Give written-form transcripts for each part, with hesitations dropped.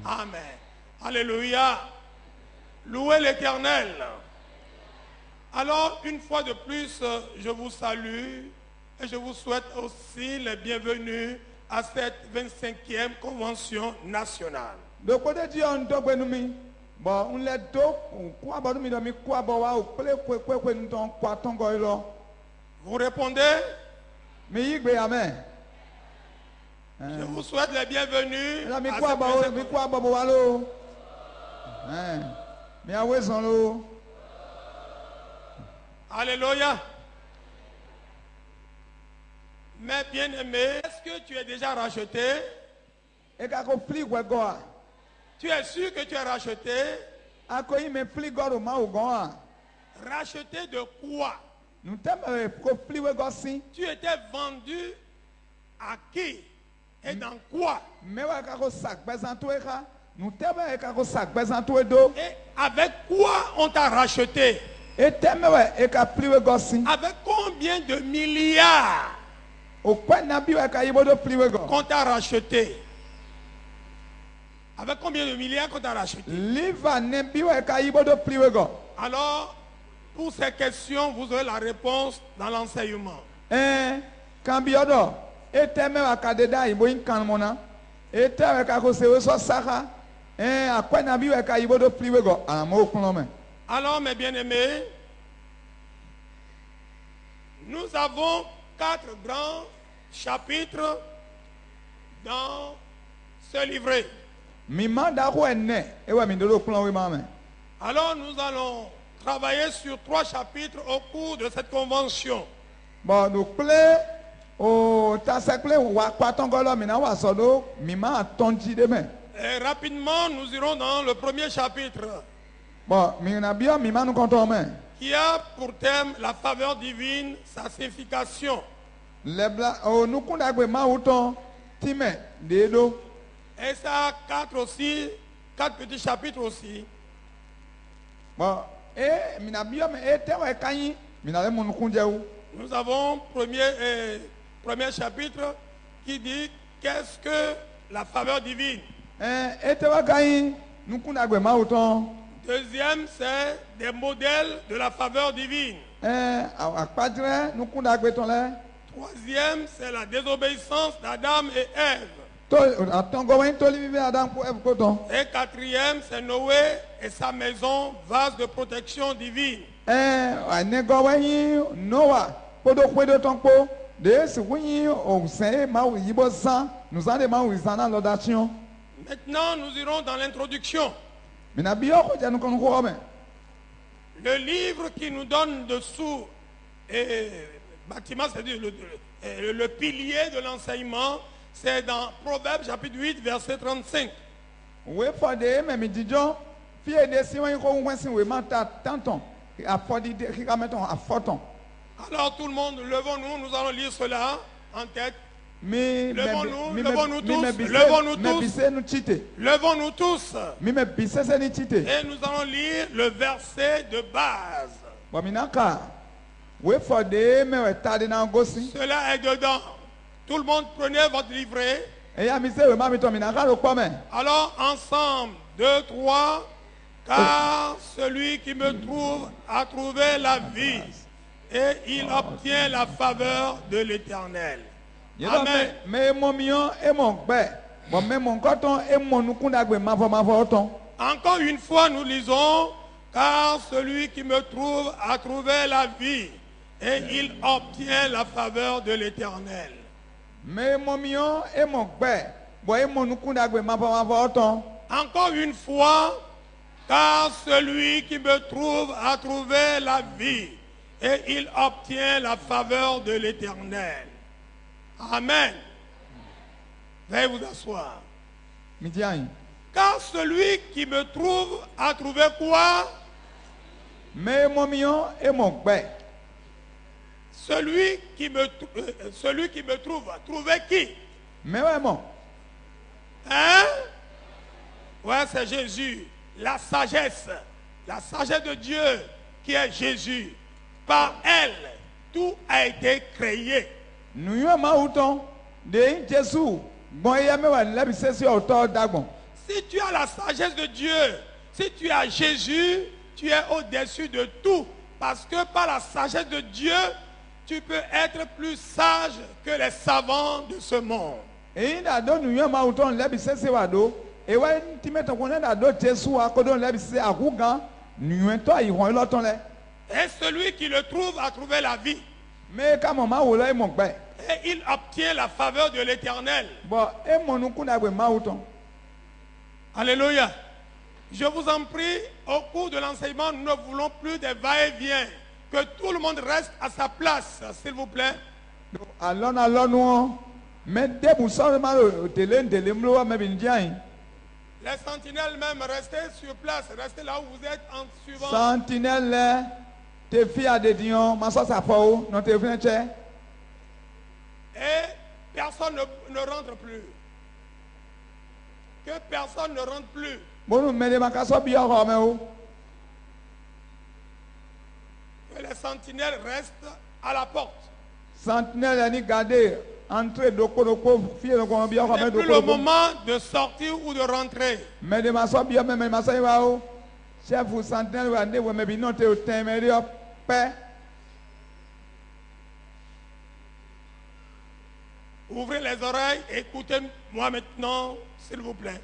Amen. Alléluia. Louez l'Éternel. Alors, une fois de plus, je vous salue et je vous souhaite aussi les bienvenus à cette 25e convention nationale. Vous répondez? Je vous souhaite les bienvenus à cette 25e. Alléluia. Mais bien-aimé, est-ce que tu es déjà racheté? Tu es sûr que tu es racheté? Racheté de quoi? Tu étais vendu à qui et dans quoi? Et avec quoi on t'a racheté? Avec combien de milliards qu'on t'a racheté? Avec combien de milliards qu'on t'a racheté? Alors, pour ces questions, vous aurez la réponse dans l'enseignement. Alors, mes bien-aimés, nous avons 4 grands chapitres dans ce livret. Alors, nous allons travailler sur 3 chapitres au cours de cette convention. Et rapidement, nous irons dans le premier chapitre qui a pour thème la faveur divine, sa signification. Et ça a 4 petits chapitres aussi. Nous avons premier chapitre qui dit qu'est-ce que la faveur divine. Deuxième, c'est des modèles de la faveur divine. Troisième, c'est la désobéissance d'Adam et Ève. Et quatrième, c'est Noé et sa maison, vase de protection divine. Maintenant, nous irons dans l'introduction. Le livre qui nous donne dessous bâtiment, c'est-à-dire le pilier de l'enseignement, c'est dans Proverbes chapitre 8, verset 35. Alors tout le monde, levons-nous, nous allons lire cela en tête. Levons-nous tous. Et nous allons lire le verset de base. Cela est dedans. Tout le monde prenez votre livret. Alors ensemble, 2, 3. Car celui qui me trouve a trouvé la vie et il obtient la faveur de l'Éternel. Amen. Encore une fois, nous lisons, car celui qui me trouve a trouvé la vie et il obtient la faveur de l'Éternel. Encore une fois, car celui qui me trouve a trouvé la vie et il obtient la faveur de l'Éternel. Amen. Veuillez vous asseoir. Car celui qui me trouve a trouvé quoi? Celui qui me trouve a trouvé qui? Hein? Ouais, c'est Jésus. La sagesse de Dieu qui est Jésus. Par elle, tout a été créé. Si tu as la sagesse de Dieu, si tu as Jésus, tu es au-dessus de tout. Parce que par la sagesse de Dieu, tu peux être plus sage que les savants de ce monde. Et il a donné un mouton, l'habissé, c'est Wado. Et ouais, tu mets ton connaît à d'autres Jésus à côté de l'habissé à Rougan. Nous, toi, ils vont l'autre là. Et celui qui le trouve a trouvé la vie. Mais quand maman ou là, il manque pas. Et il obtient la faveur de l'Éternel. Bon, et mon nous connaît un mouton. Alléluia. Je vous en prie, au cours de l'enseignement, nous ne voulons plus des va-et-vient. Que tout le monde reste à sa place, s'il vous plaît. Alors, nous, mais dès que vous sortez le télé, mais bien. Les sentinelles même, restez sur place, restez là où vous êtes en suivant. Sentinelle, tes filles à des dions, ma soeur ça faut, non tes filles. Et personne ne rentre plus. Que personne ne rentre plus. Bon, nous mettons ma casse bien où. Que les sentinelles restent à la porte. Sentinelle, ni garder, entrer de quoi, fille de quoi bien. C'est plus le moment de sortir ou de rentrer. Mais de ma soeur bien, mais ma soeur va où. Chef ou sentinelle, va aller, mais bien non, t'es au téméraire, paix. Ouvrez les oreilles, écoutez-moi maintenant, s'il vous plaît.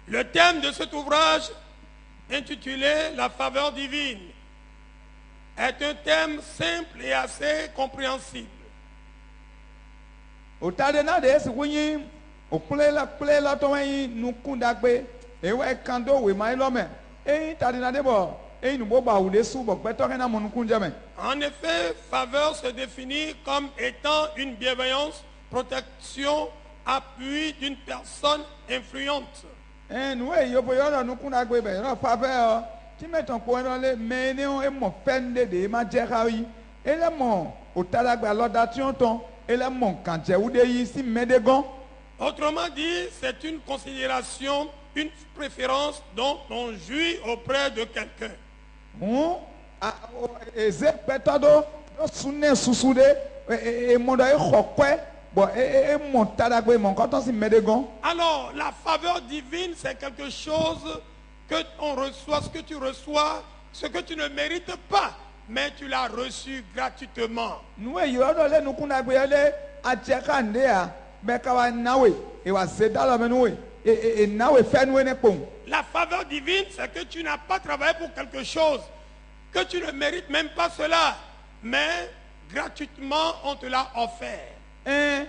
Le thème de cet ouvrage, intitulé La faveur divine, est un thème simple et assez compréhensible. Au tardena de ce que au plaît la tombe, nous condamnons, et ouais, quand on est mal l'homme, et tardena de bord. En effet, faveur se définit comme étant une bienveillance, protection, appui d'une personne influente. Autrement dit, c'est une considération, une préférence dont on jouit auprès de quelqu'un. Alors, la faveur divine, c'est quelque chose que on reçoit, ce que tu reçois, ce que tu ne mérites pas, mais tu l'as reçu gratuitement. La faveur divine, c'est que tu n'as pas travaillé pour quelque chose, que tu ne mérites même pas cela, mais gratuitement on te l'a offert. Et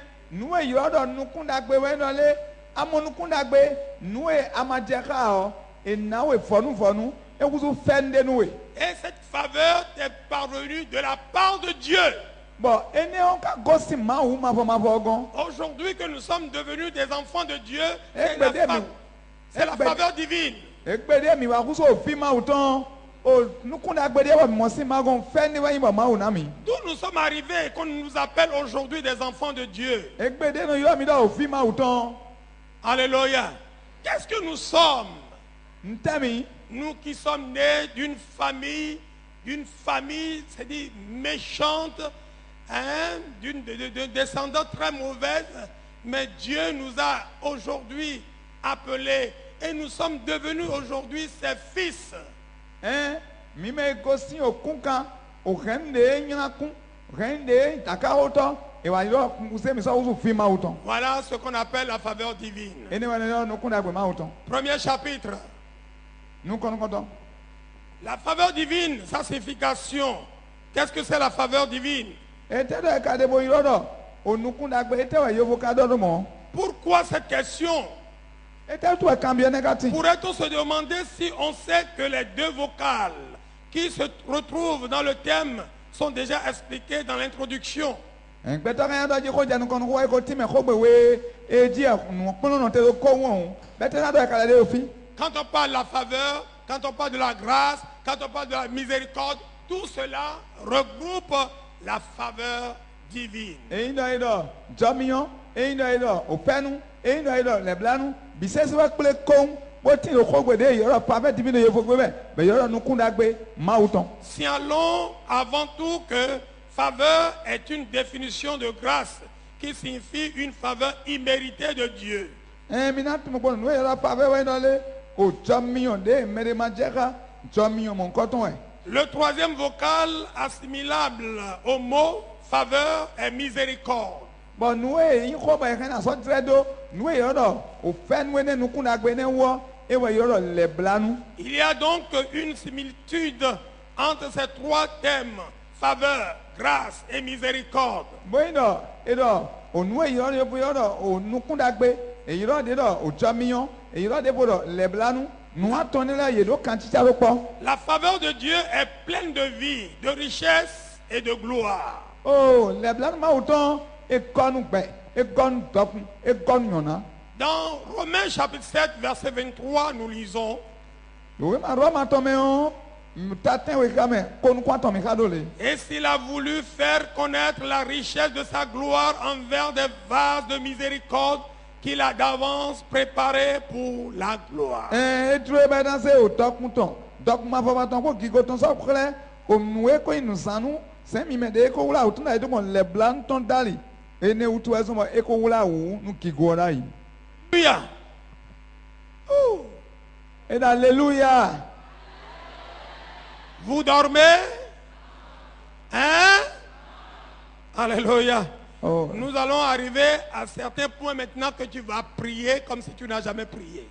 cette faveur t'est parvenue de la part de Dieu. Aujourd'hui que nous sommes devenus des enfants de Dieu, c'est la faveur divine. D'où nous sommes arrivés et qu'on nous appelle aujourd'hui des enfants de Dieu. Alléluia. Qu'est-ce que nous sommes? Nous qui sommes nés d'une famille, c'est-à-dire méchante, hein, d'une descendance très mauvaise, mais Dieu nous a aujourd'hui appelés et nous sommes devenus aujourd'hui ses fils. Voilà ce qu'on appelle la faveur divine. Premier chapitre. La faveur divine, sa signification. Qu'est-ce que c'est la faveur divine? Pourquoi cette question? Pourrait-on se demander si on sait que les deux vocales qui se retrouvent dans le thème sont déjà expliquées dans l'introduction? Quand on parle de la faveur, quand on parle de la grâce, quand on parle de la miséricorde, tout cela regroupe la faveur divine. Signalons avant tout que faveur est une définition de grâce qui signifie une faveur imméritée de Dieu. Mina tu mo nous la faveur ouais dans les au million de mais ma jeka million mon coton ouais. Le troisième vocal assimilable au mot faveur est miséricorde. Bon nous y ko ba kana so tredo nous y oro o fait nous ne nous kuna gbe ne wo e we yoro le blanu. Il y a donc une similitude entre ces trois thèmes, faveur, grâce et miséricorde. Bueno edo o nous y oro yoro o nous kuna gbe e yoro de do o million e yoro de bodo le blanu. La faveur de Dieu est pleine de vie, de richesse et de gloire. Oh, les blancs autant et con et con top et con yona. Dans Romains chapitre 7 verset 23, nous lisons: et s'il a voulu faire connaître la richesse de sa gloire envers des vases de miséricorde qu'il a d'avance préparé pour la gloire. Alléluia. Et alléluia. Vous dormez? Hein? Alléluia. Oh. Nous allons arriver à certains points maintenant que tu vas prier comme si tu n'as jamais prié.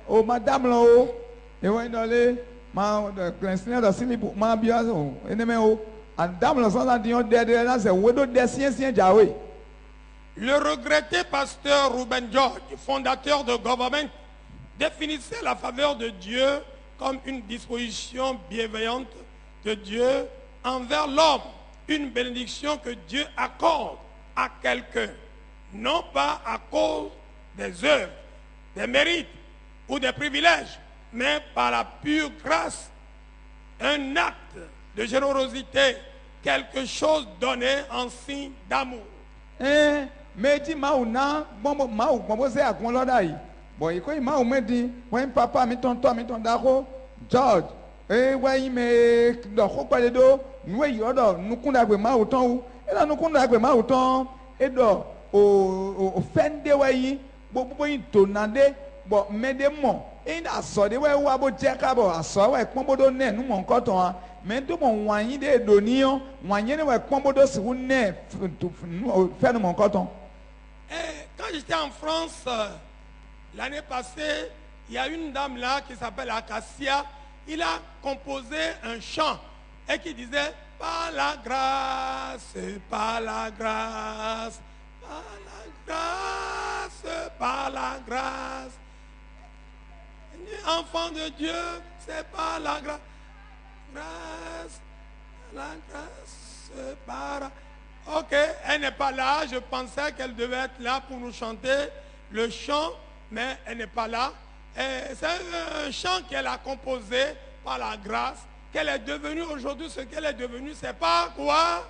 Oh madame là oh, et ouais dans les ma clincineur de silipo ma biazo et ne me oh, madame là sans dire derrière là c'est wedo des sien jawe. Le regretté pasteur Ruben George, fondateur de Government, définissait la faveur de Dieu comme une disposition bienveillante de Dieu envers l'homme, une bénédiction que Dieu accorde à quelqu'un, non pas à cause des œuvres, des mérites ou des privilèges, mais par la pure grâce, un acte de générosité, quelque chose donné en signe d'amour. Mais dis mauna bon c'est à quoi là bon il quoi mau me dit ouais papa mi ton dako George ouais mais do ko pa do nous y odo nous kunda gbe mau ton ou et là nous kunda gbe mau ton et do o fende ouais bo yin tonade bo medemo in aso de we wa bo je ka bo aso we pon bodo ne nu mo nkan ton mais do mo wanyin de do ni o wanyin ne we pon bodo si wu ne fe nu mo nkan ton. Quand j'étais en France, l'année passée, il y a une dame là qui s'appelle Acacia. Il a composé un chant et qui disait: par la grâce, par la grâce, par la grâce, par la grâce. Enfant de Dieu, c'est par la grâce. Grâce, la grâce, par la... Ok, elle n'est pas là. Je pensais qu'elle devait être là pour nous chanter le chant, mais elle n'est pas là. C'est un chant qu'elle a composé par la grâce, qu'elle est devenue aujourd'hui. Ce qu'elle est devenue, c'est pas quoi?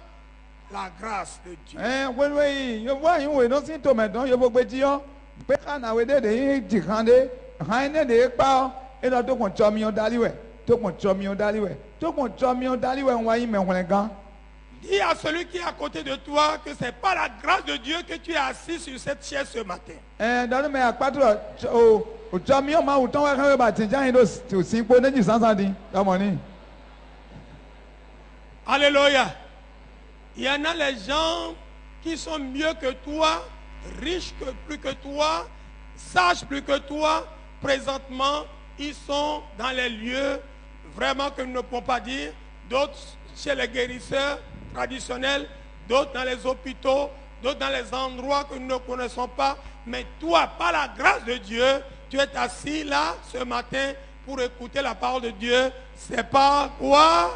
La grâce de Dieu. Oui, je vois, je non si toi maintenant, je veux dire, peut-être na wede de dikande, haine de pa, et là to kon chomion daliwe, to kon chomion daliwe, to kon chomion daliwe on va y me gan. Dis à celui qui est à côté de toi que ce n'est pas la grâce de Dieu que tu es assis sur cette chaise ce matin. Dans le patro, au champion, ma ou ton va battre, tu sais, pour ne dire sans dire, Alléluia. Il y en a les gens qui sont mieux que toi, riches plus que toi, sages plus que toi. Présentement, ils sont dans les lieux vraiment que nous ne pouvons pas dire. D'autres chez les guérisseurs traditionnels, d'autres dans les hôpitaux, d'autres dans les endroits que nous ne connaissons pas. Mais toi, par la grâce de Dieu, tu es assis là ce matin pour écouter la parole de Dieu. C'est pas quoi?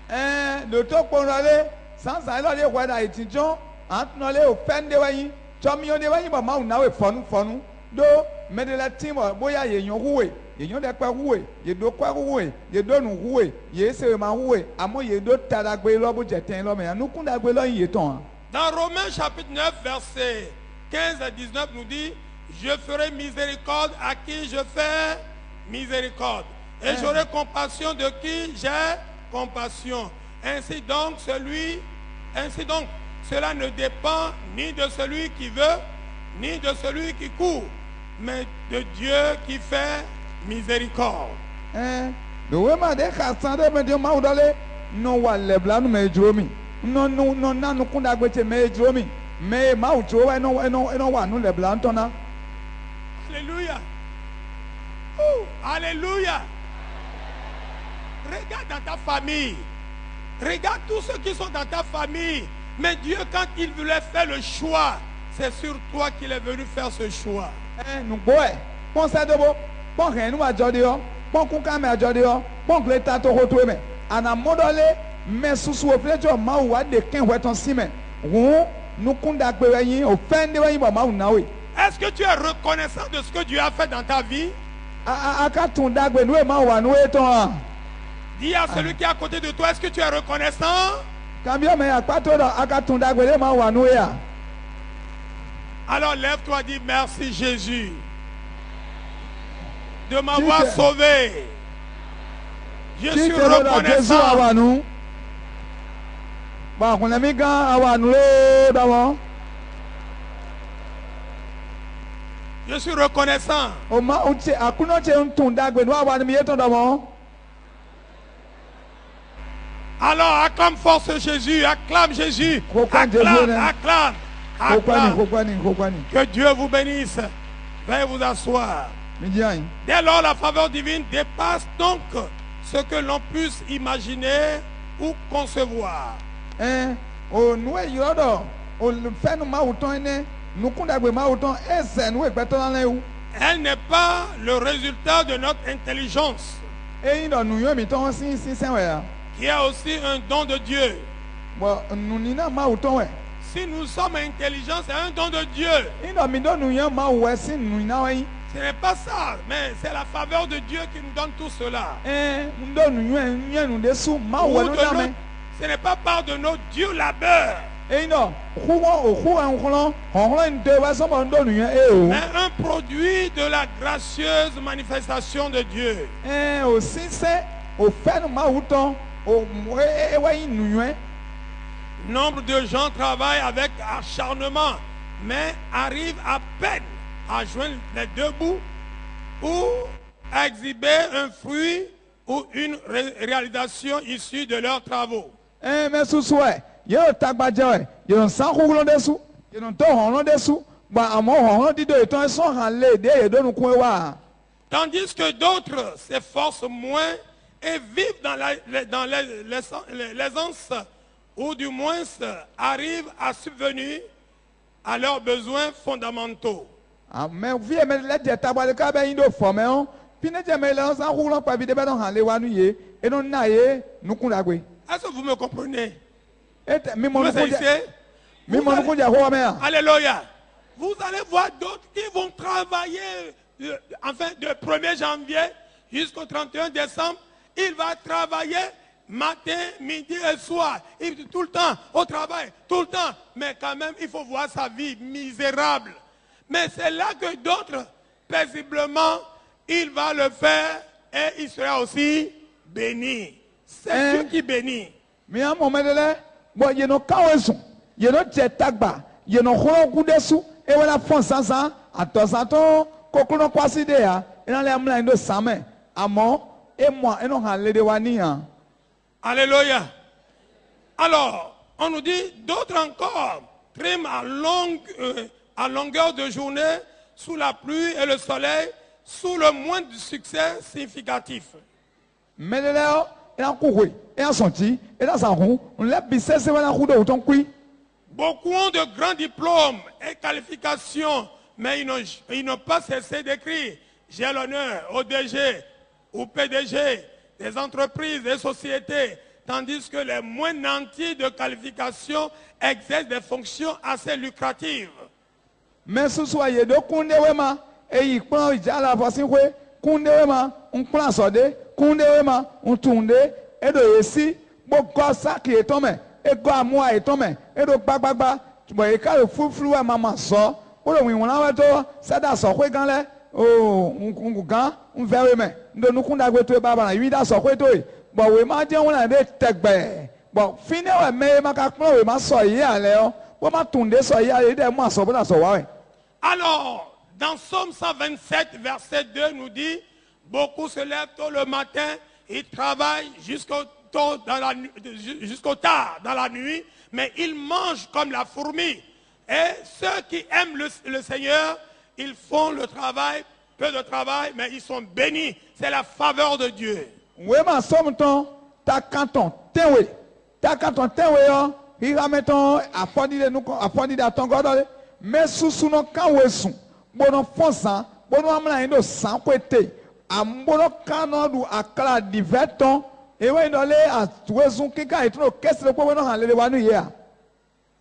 Le temps pour aller, sans aller voir la étudiant, entre aller au fin de l'année, tu as mis en évaluation, mais on a eu fonu, do, mais de la team, boya y a roué. Il y a des quoi roué, il y a deux quoi roué, il y a deux nous roué, il y a seulement roué. À moi, il y a d'autres talagoué là, vous êtes un homme, nous qu'on a goué là, il est temps. Dans Romains chapitre 9, verset 15 à 19, nous dit: je ferai miséricorde à qui je fais miséricorde, et j'aurai compassion de qui j'ai compassion. Ainsi donc, cela ne dépend ni de celui qui veut, ni de celui qui court, mais de Dieu qui fait miséricorde. The way ma de khasan de me de ma udale no wa lebla no me dromi. No na no kunda gwete me dromi. Me ma utro wa no wa no lebla ntona. Alléluia. Oh, alléluia. Regarde dans ta famille. Regarde tous ceux qui sont dans ta famille. Mais Dieu, quand il voulait faire le choix, c'est sur toi qu'il est venu faire ce choix. Nous boy. Bon ça de bo. Bon rien nous a jodi o. Bon kuka me a jodi o. Bon gleta to retour me. Ana modole me susu oflejo ma wa de ken weton sime. Won nous kunda gbe yin o fende yin bo ma una we. Est-ce que tu es reconnaissant de ce que Dieu a fait dans ta vie? Akatunda gbe nu e ma wa nu e ton. Dis à celui qui est à côté de toi, est-ce que tu es reconnaissant? Alors lève-toi, dis merci Jésus de m'avoir sauvé. Je suis reconnaissant. Je suis reconnaissant. Alors acclame force Jésus, acclame Jésus, acclame. Que Dieu vous bénisse. Veuillez vous asseoir. Dès lors, la faveur divine dépasse donc ce que l'on puisse imaginer ou concevoir. Elle n'est pas le résultat de notre intelligence, qui est aussi un don de Dieu. Si nous sommes intelligents, c'est un don de Dieu. Ce n'est pas ça, mais c'est la faveur de Dieu qui nous donne tout cela. Ce n'est pas par de nos durs labeurs, mais un produit de la gracieuse manifestation de Dieu. Nombre de gens travaillent avec acharnement, mais arrivent à peine à joindre les deux bouts ou à exhiber un fruit ou une réalisation issue de leurs dans Tandis que d'autres s'efforcent moins et vivent dans l'aisance, ou du moins arrivent à subvenir à leurs besoins fondamentaux. Est-ce que vous me comprenez? Vous essayez? Alléluia. Vous allez voir d'autres qui vont travailler, enfin de 1er janvier jusqu'au 31 décembre, il va travailler matin, midi et soir. Il tout le temps au travail, tout le temps. Mais quand même, il faut voir sa vie misérable. Mais c'est là que d'autres, paisiblement, il va le faire et il sera aussi béni. C'est Dieu qui bénit. Alléluia. Alors, on nous dit d'autres encore triment à longueur de journée sous la pluie et le soleil, sous le moindre succès significatif. Beaucoup ont de grands diplômes et qualifications, mais ils n'ont pas cessé d'écrire « J'ai l'honneur au DG ou PDG des entreprises et sociétés », tandis que les moins nantis de qualifications exercent des fonctions assez lucratives. Mais ce soir, il y a deux kundewema et il prend la voici kundewema on prend ça de kundewema on tourne et de ici beaucoup ça qui est tombé et quoi moi est tombé et de bagba tu vois et quand le flou à maman sort pour le on a to ça da so kwe gan le oh on gan on verre mais de nous kunda gwe to baba na 8 da so kwe to bon we ma je on na de tegbe bon fini we me ma ka plan we ma so yi ale o. Alors, Dans Psaume 127, verset 2 nous dit, beaucoup se lèvent tôt le matin, ils travaillent jusqu'au tard dans la nuit, mais ils mangent comme la fourmi. Et ceux qui aiment le Seigneur, ils font le travail, peu de travail, mais ils sont bénis. C'est la faveur de Dieu. Oui, ma somme ton, ta canton, tenwe. Ta canton, tenwe, il ramène ton, à fond de ton god, mais sous nos canouessons, bon fonçant, bon amena indo sans côté, à bon canon à cla diverton, et oui, dans les à touezon qui est trop, qu'est-ce que nous allons aller voir hier.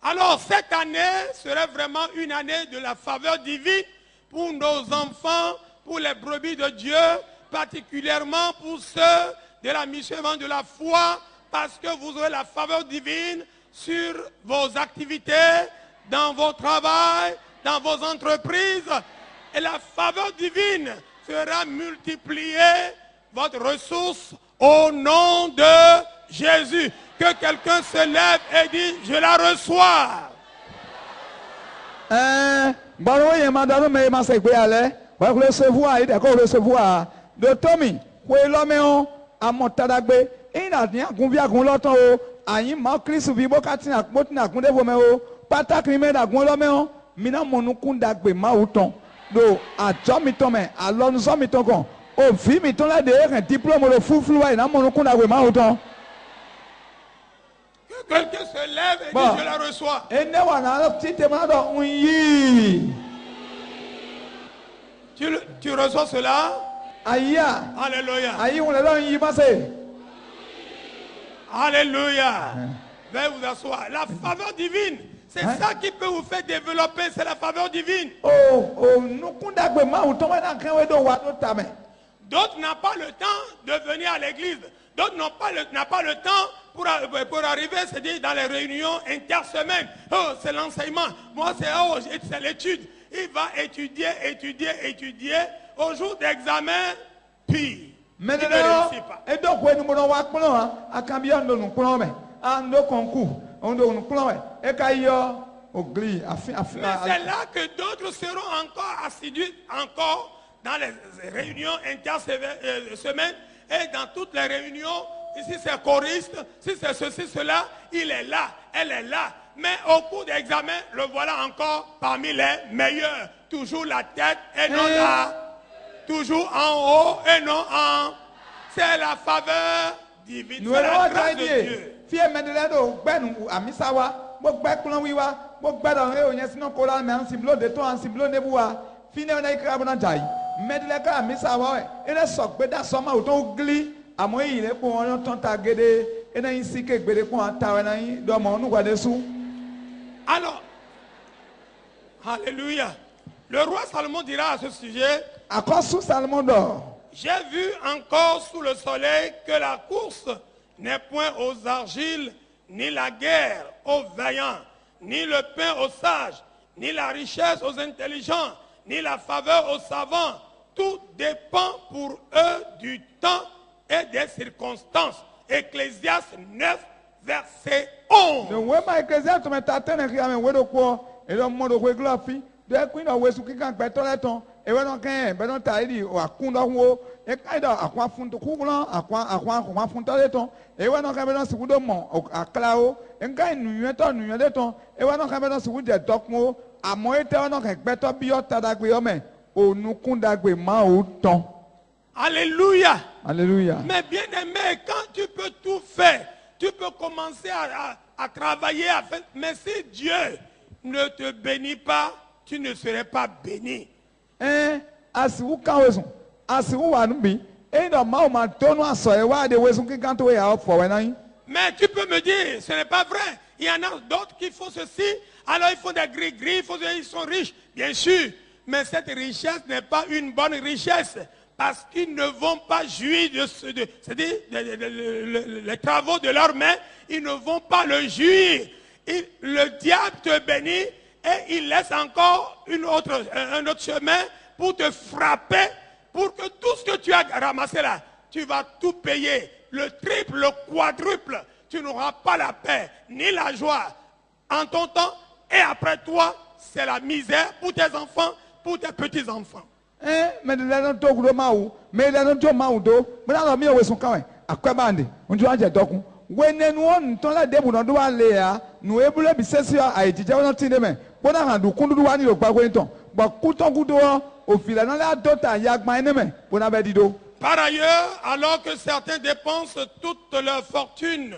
Alors, cette année serait vraiment une année de la faveur divine pour nos enfants, pour les brebis de Dieu, particulièrement pour ceux de la mission de la foi, parce que vous aurez la faveur divine sur vos activités, dans vos travails, dans vos entreprises. Et la faveur divine fera multiplier votre ressource au nom de Jésus. Que quelqu'un se lève et dit, je la reçois. Bon, oui, madame, mais je sais que aller. Vous recevoir, d'accord, recevoir. De Tommy, vous l'homme à Montadagbe, et il n'a rien qu'on vient qu'on l'entend. Aïe, ma Christ, vivo katina, motina, qu'on devait patak rime da gon l'homme, mina monukun dagbe ma outon. Do, à Jomiton, à l'onzon miton kon. Au film, miton là derrière un diplôme de fou flou, et n'a monukun dagbe ma outon. Quelqu'un se lève et dit, je la reçois. Et ne voilà, petit témoin oui. Tu reçois cela? Aïe. Alléluia. Aïe, on est là, il passe. Alléluia. Veuillez vous asseoir. La faveur divine, c'est ça qui peut vous faire développer, c'est la faveur divine. Nous condamnons ma outon, d'autres n'ont pas le temps de venir à l'église. D'autres n'ont pas le temps pour arriver, c'est-à-dire dans les réunions intersemaines. Oh, c'est l'enseignement. Moi, c'est l'étude. Il va étudier. Au jour d'examen, puis mais il ne réussit pas. Et donc, nous allons voir à combien de nous prenons à nos concours. On nous prenons et qu'ailleurs au gris. Mais c'est là que d'autres seront encore assidus, encore dans les réunions intersemaines. Et dans toutes les réunions, ici c'est choriste, si c'est ceci, cela, il est là, elle est là. Mais au cours d'examen, le voilà encore parmi les meilleurs. Toujours la tête et non là. Toujours en haut et non en... C'est la faveur divine, c'est la grâce de Dieu. Alors, alléluia. Le roi Salomon dira à ce sujet, j'ai vu encore sous le soleil que la course n'est point aux argiles, ni la guerre aux vaillants, ni le pain aux sages, ni la richesse aux intelligents, ni la faveur aux savants. Tout dépend pour eux du temps et des circonstances. Ecclésiaste 9, verset 11. Alléluia. Alléluia. Mais bien aimé, quand tu peux tout faire, tu peux commencer à travailler, mais si Dieu ne te bénit pas, tu ne serais pas béni. Mais tu peux me dire, ce n'est pas vrai. Il y en a d'autres qui font ceci, alors ils font des gris-gris, ils sont riches, bien sûr. Mais cette richesse n'est pas une bonne richesse. Parce qu'ils ne vont pas jouir c'est-à-dire les travaux de leurs mains, ils ne vont pas le jouir. Le diable te bénit et il laisse encore un autre chemin pour te frapper, pour que tout ce que tu as ramassé là, tu vas tout payer, le triple, le quadruple. Tu n'auras pas la paix, ni la joie en ton temps, et après toi, c'est la misère pour tes enfants, pour tes petits-enfants. Mais de la to gudo mau, mais la to mau do, mais la mi o son kawe, akwa bande, unju anje doku. Wene nu on ton la debu no do ale ya, nu ebule bi sesi a ejije won tin de me. Bona han du kundu wa ni o gba ko ton. Ba kuton gudo o fila na la dota yagba ene me, bona be dido. Par ailleurs, alors que certains dépensent toute leur fortune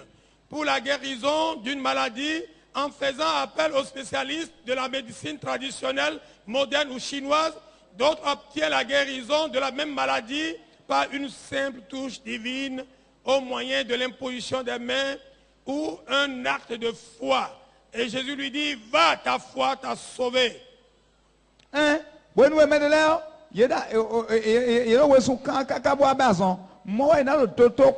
pour la guérison d'une maladie en faisant appel aux spécialistes de la médecine traditionnelle, moderne ou chinoise, d'autres obtiennent la guérison de la même maladie par une simple touche divine au moyen de l'imposition des mains ou un acte de foi. Et Jésus lui dit, va, ta foi t'a sauvé. Bueno we medele yeda yero we sun kan kakabo abason mo we na toto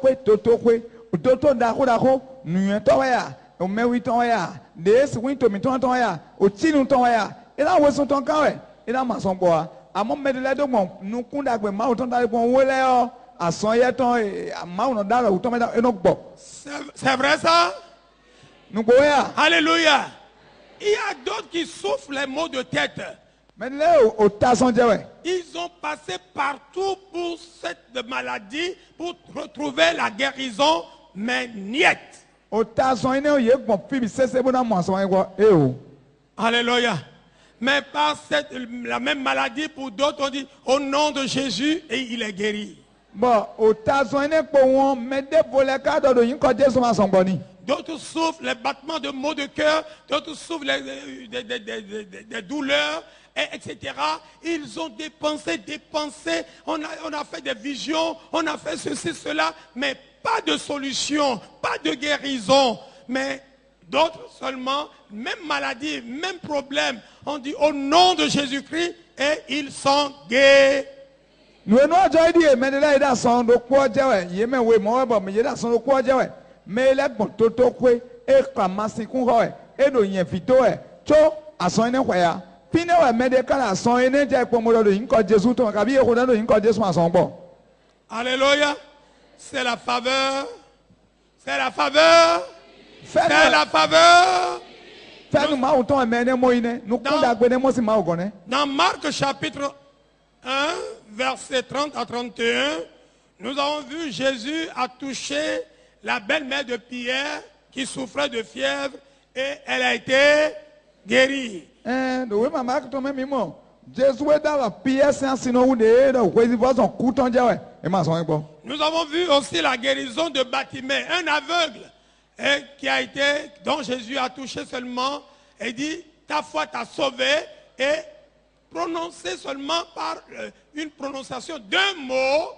nda ko nuyen to ya o mewi to ya des winto mi to ya o chinu to ya ila we sun ton kan we ila ma son bo amo medele do mo nu kun dagbe ma o ton da bo wo le o ason ye ton ma o no da o to me da eno gbo. C'est vrai ça? Nu bo ya. Alléluia. Il y a d'autres qui souffrent les maux de tête. Ils ont passé partout pour cette maladie, pour retrouver la guérison, mais niet. Alléluia. Mais par la même maladie, pour d'autres, on dit au nom de Jésus et il est guéri. D'autres souffrent les battements de maux de cœur, d'autres souffrent des douleurs, etc. Ils ont dépensé, on a fait des visions, on a fait ceci, cela, mais pas de solution, pas de guérison. Mais d'autres seulement, même maladie, même problème, on dit au nom de Jésus-Christ et ils sont guéris. Nous mais les bon toto kwe e klamasi kun ho e do yen fito e cho ason ene hwa pine we medical ason ene je po mo do yin ko Jesu to ka bi e ko do yin ko Jesu ason bo. Alléluia. C'est la faveur. C'est la faveur. C'est la faveur. Fait ma autant e mene mo ine nu kun da gbe ne mo si ma ogone. Dans Marc chapitre 1 verset 30 à 31, nous avons vu Jésus a touché la belle-mère de Pierre qui souffrait de fièvre et elle a été guérie. Nous avons vu aussi la guérison de Bartimée, un aveugle dont Jésus a touché seulement et dit ta foi t'a sauvé et prononcé seulement par une prononciation d'un mot,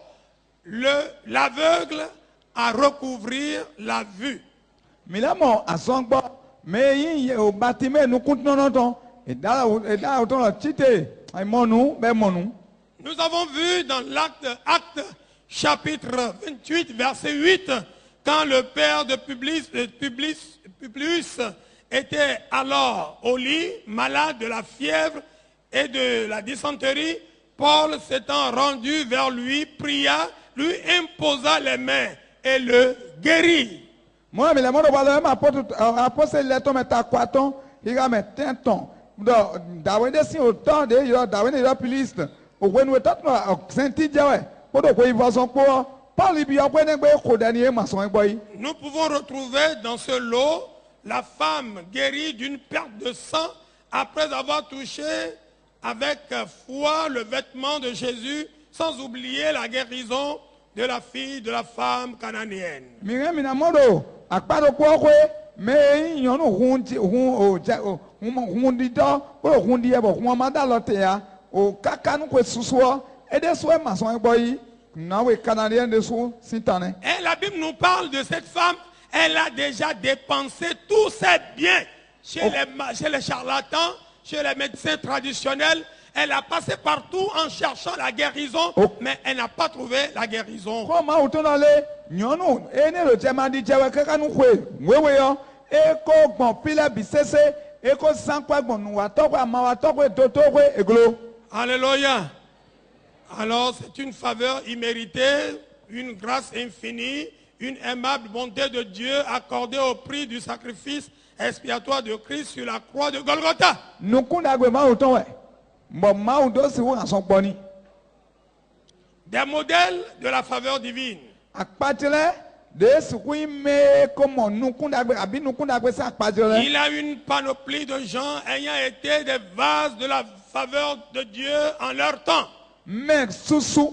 l'aveugle à recouvrir la vue. Nous avons vu dans l'acte chapitre 28 verset 8 quand le père de Publius était alors au lit malade de la fièvre et de la dysenterie, Paul s'étant rendu vers lui pria, lui imposa les mains et le guérit. Moi, mais le monde parle même apôtre les tomes ta quaton, il a mettre un ton. D'avant si autant de yo d'avant de piliste. Au when we talk senti jawe. Podo ko ivo son ko Paul bi a kwene gbe ko daniel mason boy. Nous pouvons retrouver dans ce lot la femme guérie d'une perte de sang après avoir touché avec foi le vêtement de Jésus, sans oublier la guérison de la fille de la femme cananéenne. Et la Bible nous parle de cette femme, elle a déjà dépensé tous ses biens chez les charlatans, chez les médecins traditionnels. Elle a passé partout en cherchant la guérison, mais elle n'a pas trouvé la guérison. Alléluia. Alors c'est une faveur imméritée, une grâce infinie, une aimable bonté de Dieu accordée au prix du sacrifice expiatoire de Christ sur la croix de Golgotha. bon mau do si wo ason poni Des modèles de la faveur divine. akpatile de su ku me como nukundagbe abi nukundagbe sa akpatile Il a une panoplie de gens ayant été des vases de la faveur de Dieu en leur temps. me susu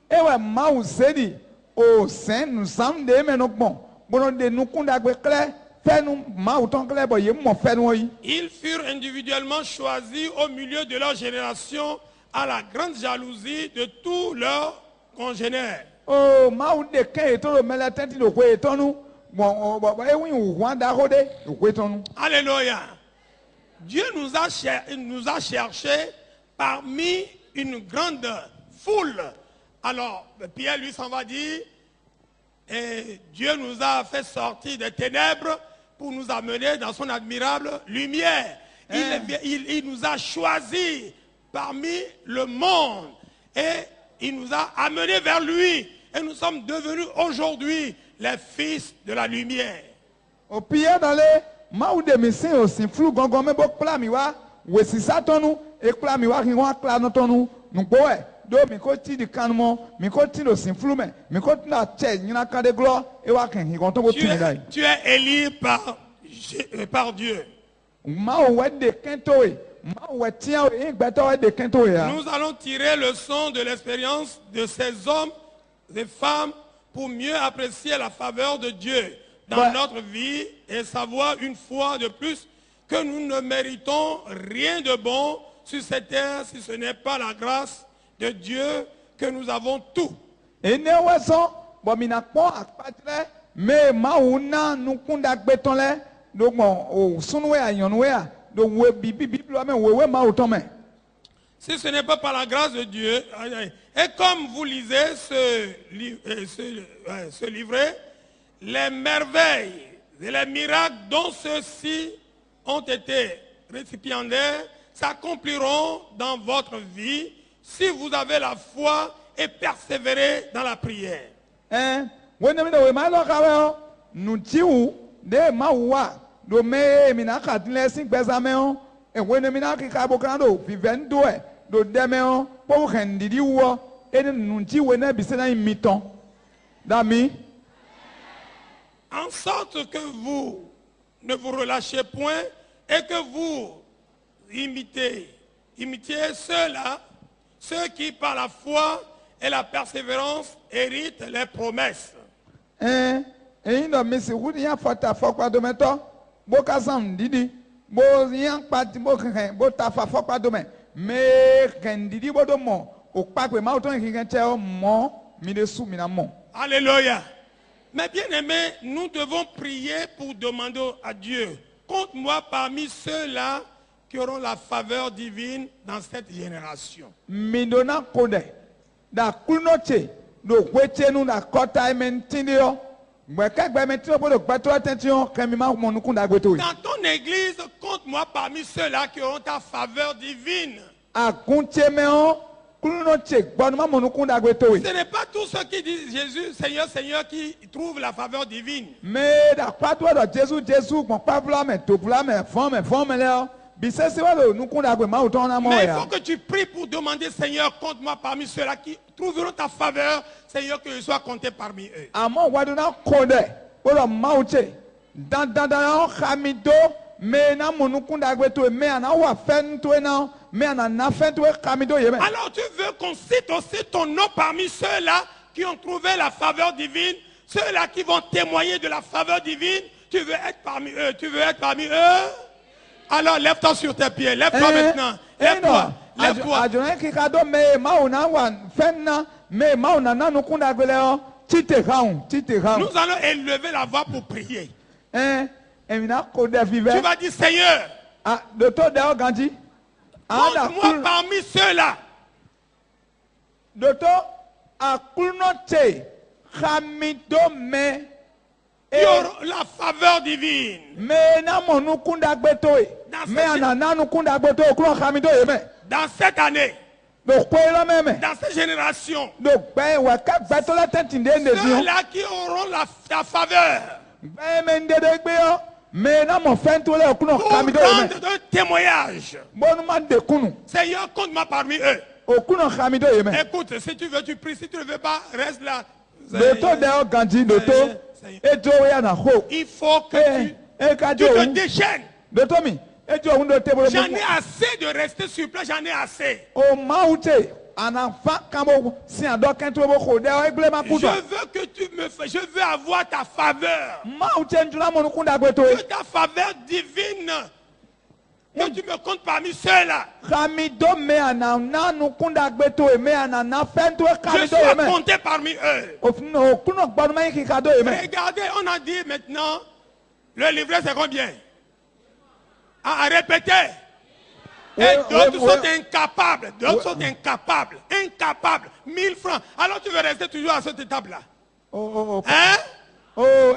ewe mau sedi o sen nu sam de me no bon bono de nukundagbe kle fenu mau ton kle bo ye mo fenu yi Ils furent individuellement choisis au milieu de leur génération à la grande jalousie de tous leurs congénères. o mau de ke to ro mele tenti do ko etonu bon ewi uwan da ho de ko etonu Alléluia. Dieu nous a cherchés parmi une grande foule. Alors, Pierre lui s'en va dire, et Dieu nous a fait sortir des ténèbres pour nous amener dans son admirable lumière. Il nous a choisis parmi le monde et il nous a amenés vers lui. Et nous sommes devenus aujourd'hui les fils de la lumière. o pie dans le mau de misin o sin flu gongon me bo kla mi wa we si satonu e kla mi wa kin wa kla no tonu nu po e do mi ko ti di kanmo mi ko ti do sin flu me mi ko ti na che nyina kan de glo e wa kan hi gon to bo ti mi dai Tu es élu par Dieu. mau we de kento e mau we tia e gbeto we de kento e ya Nous allons tirer le son de l'expérience de ces hommes et femmes pour mieux apprécier la faveur de Dieu dans Ouais. notre vie et savoir une fois de plus que nous ne méritons rien de bon sur cette terre si ce n'est pas la grâce de Dieu que nous avons tout. e ne we so bo mi na po akpatre me mau na nukunda gbeton le do gbon o sunu we ayon we a do we bibi lo me we mau ton me Si ce n'est pas par la grâce de Dieu, et comme vous lisez ce livret, les merveilles et les miracles dont ceux-ci ont été récipiendaires s'accompliront dans votre vie si vous avez la foi et persévérez dans la prière. wene mi de we ma lo ka we o nu ti wu de ma wa do me mi na ka tin sin gbeza me o e wene mi na ki ka bo kan do viven do e do de me o po hen didi wo e nu ti we na bi se na mi ton da mi En sorte que vous ne vous relâchez point et que vous imitiez ceux-là, ceux qui par la foi et la persévérance héritent les promesses. eyin do mi si wudi yan fota fokpa do me to bo ka sam didi bo yan pa ti bo kan bo ta fa fokpa do me kan didi bo do mo o pa pe ma o ton kin che o mo mi de su mi na mo Alléluia. Mais bien aimés, nous devons prier pour demander à Dieu, compte-moi parmi ceux-là qui auront la faveur divine dans cette génération. mi do na ko de da kuno che do kweche nu da kota e mentinde yo gbe ka gbe mentinde bo do gbe to attention kan mi ma mo nu kun da gbe to yi Dans ton église, compte-moi parmi ceux-là qui auront ta faveur divine. akunche me o kuno che gbo nu ma mo nu kun da gbe to yi Ce n'est pas tous ceux qui disent Jésus, Seigneur, Seigneur, qui trouvent la faveur divine. me da pato do Jesus gbon pa bla me to bla me fon me le o bi se se wa lo nu kun da gbe ma o ton na mo Mais il ya faut que tu pries pour demander, Seigneur, compte-moi parmi ceux-là qui trouveront ta faveur, Seigneur, que je sois compté parmi eux. amo wa do na ko de o lo ma o che dan o khamido me na mo nu kun da gbe to me ana wa fen to na me ana na fen to khamido ye me Alors tu veux qu'on cite aussi ton nom parmi ceux-là qui ont trouvé la faveur divine, ceux-là qui vont témoigner de la faveur divine. Tu veux être parmi eux, tu veux être parmi eux. Alors lève-toi sur tes pieds, lève-toi maintenant, lève-toi, lève-toi. ajona ki ka do me ma o na wa fen na me ma o na na nu kun da gbe le o tite raun Nous allons élever la voix pour prier. emi na ko de Tu vive vas dire, Seigneur, ah de to de o ganji compte-moi parmi ceux-là de to akunote khamido me qui auront la faveur divine. me na mo nu kun da gbe to e Dans me ce- ana na nu kun da gbe to kuro khamido ye me Dans cette année, do ko lo me me dans cette génération, do gbe we ka gbe to la tenti de ne bi o ceux-là qui auront ta faveur, gbe me nde de gbe o Mais na mo fait tout le okuno pour kamido rendre yeme. un témoignage. Bonu ma de kunu. Seigneur, compte-moi parmi eux. Okuno kamido yeme. Écoute, si tu veux, tu pries. Si tu ne veux pas, reste là. Doto de o ganji doto. Ejo ya na ho. Il faut que tu kajo. te déchaînes. Doto mi. Ejo un do tebolo. J'en ai assez de rester sur place, j'en ai assez. O maute un enfant kamo si un docento boko de o egle ma Je puto. veux que tu me fasses, je veux avoir ta faveur. Maute njula mo nkunda gbeto. Que ta faveur divine, que tu me comptes parmi ceux-là. Kamido me anana nkunda gbeto me anana fento Je kamido sois yeme. compté parmi eux. Okuno gbonu ma ki kado yeme. Regardez, on a dit maintenant, le livret c'est combien? À répéter. Et d'autres sont incapables. D'autres sont incapables. Incapables. 1000 francs. Alors tu veux rester toujours à cette étape-là. Hein?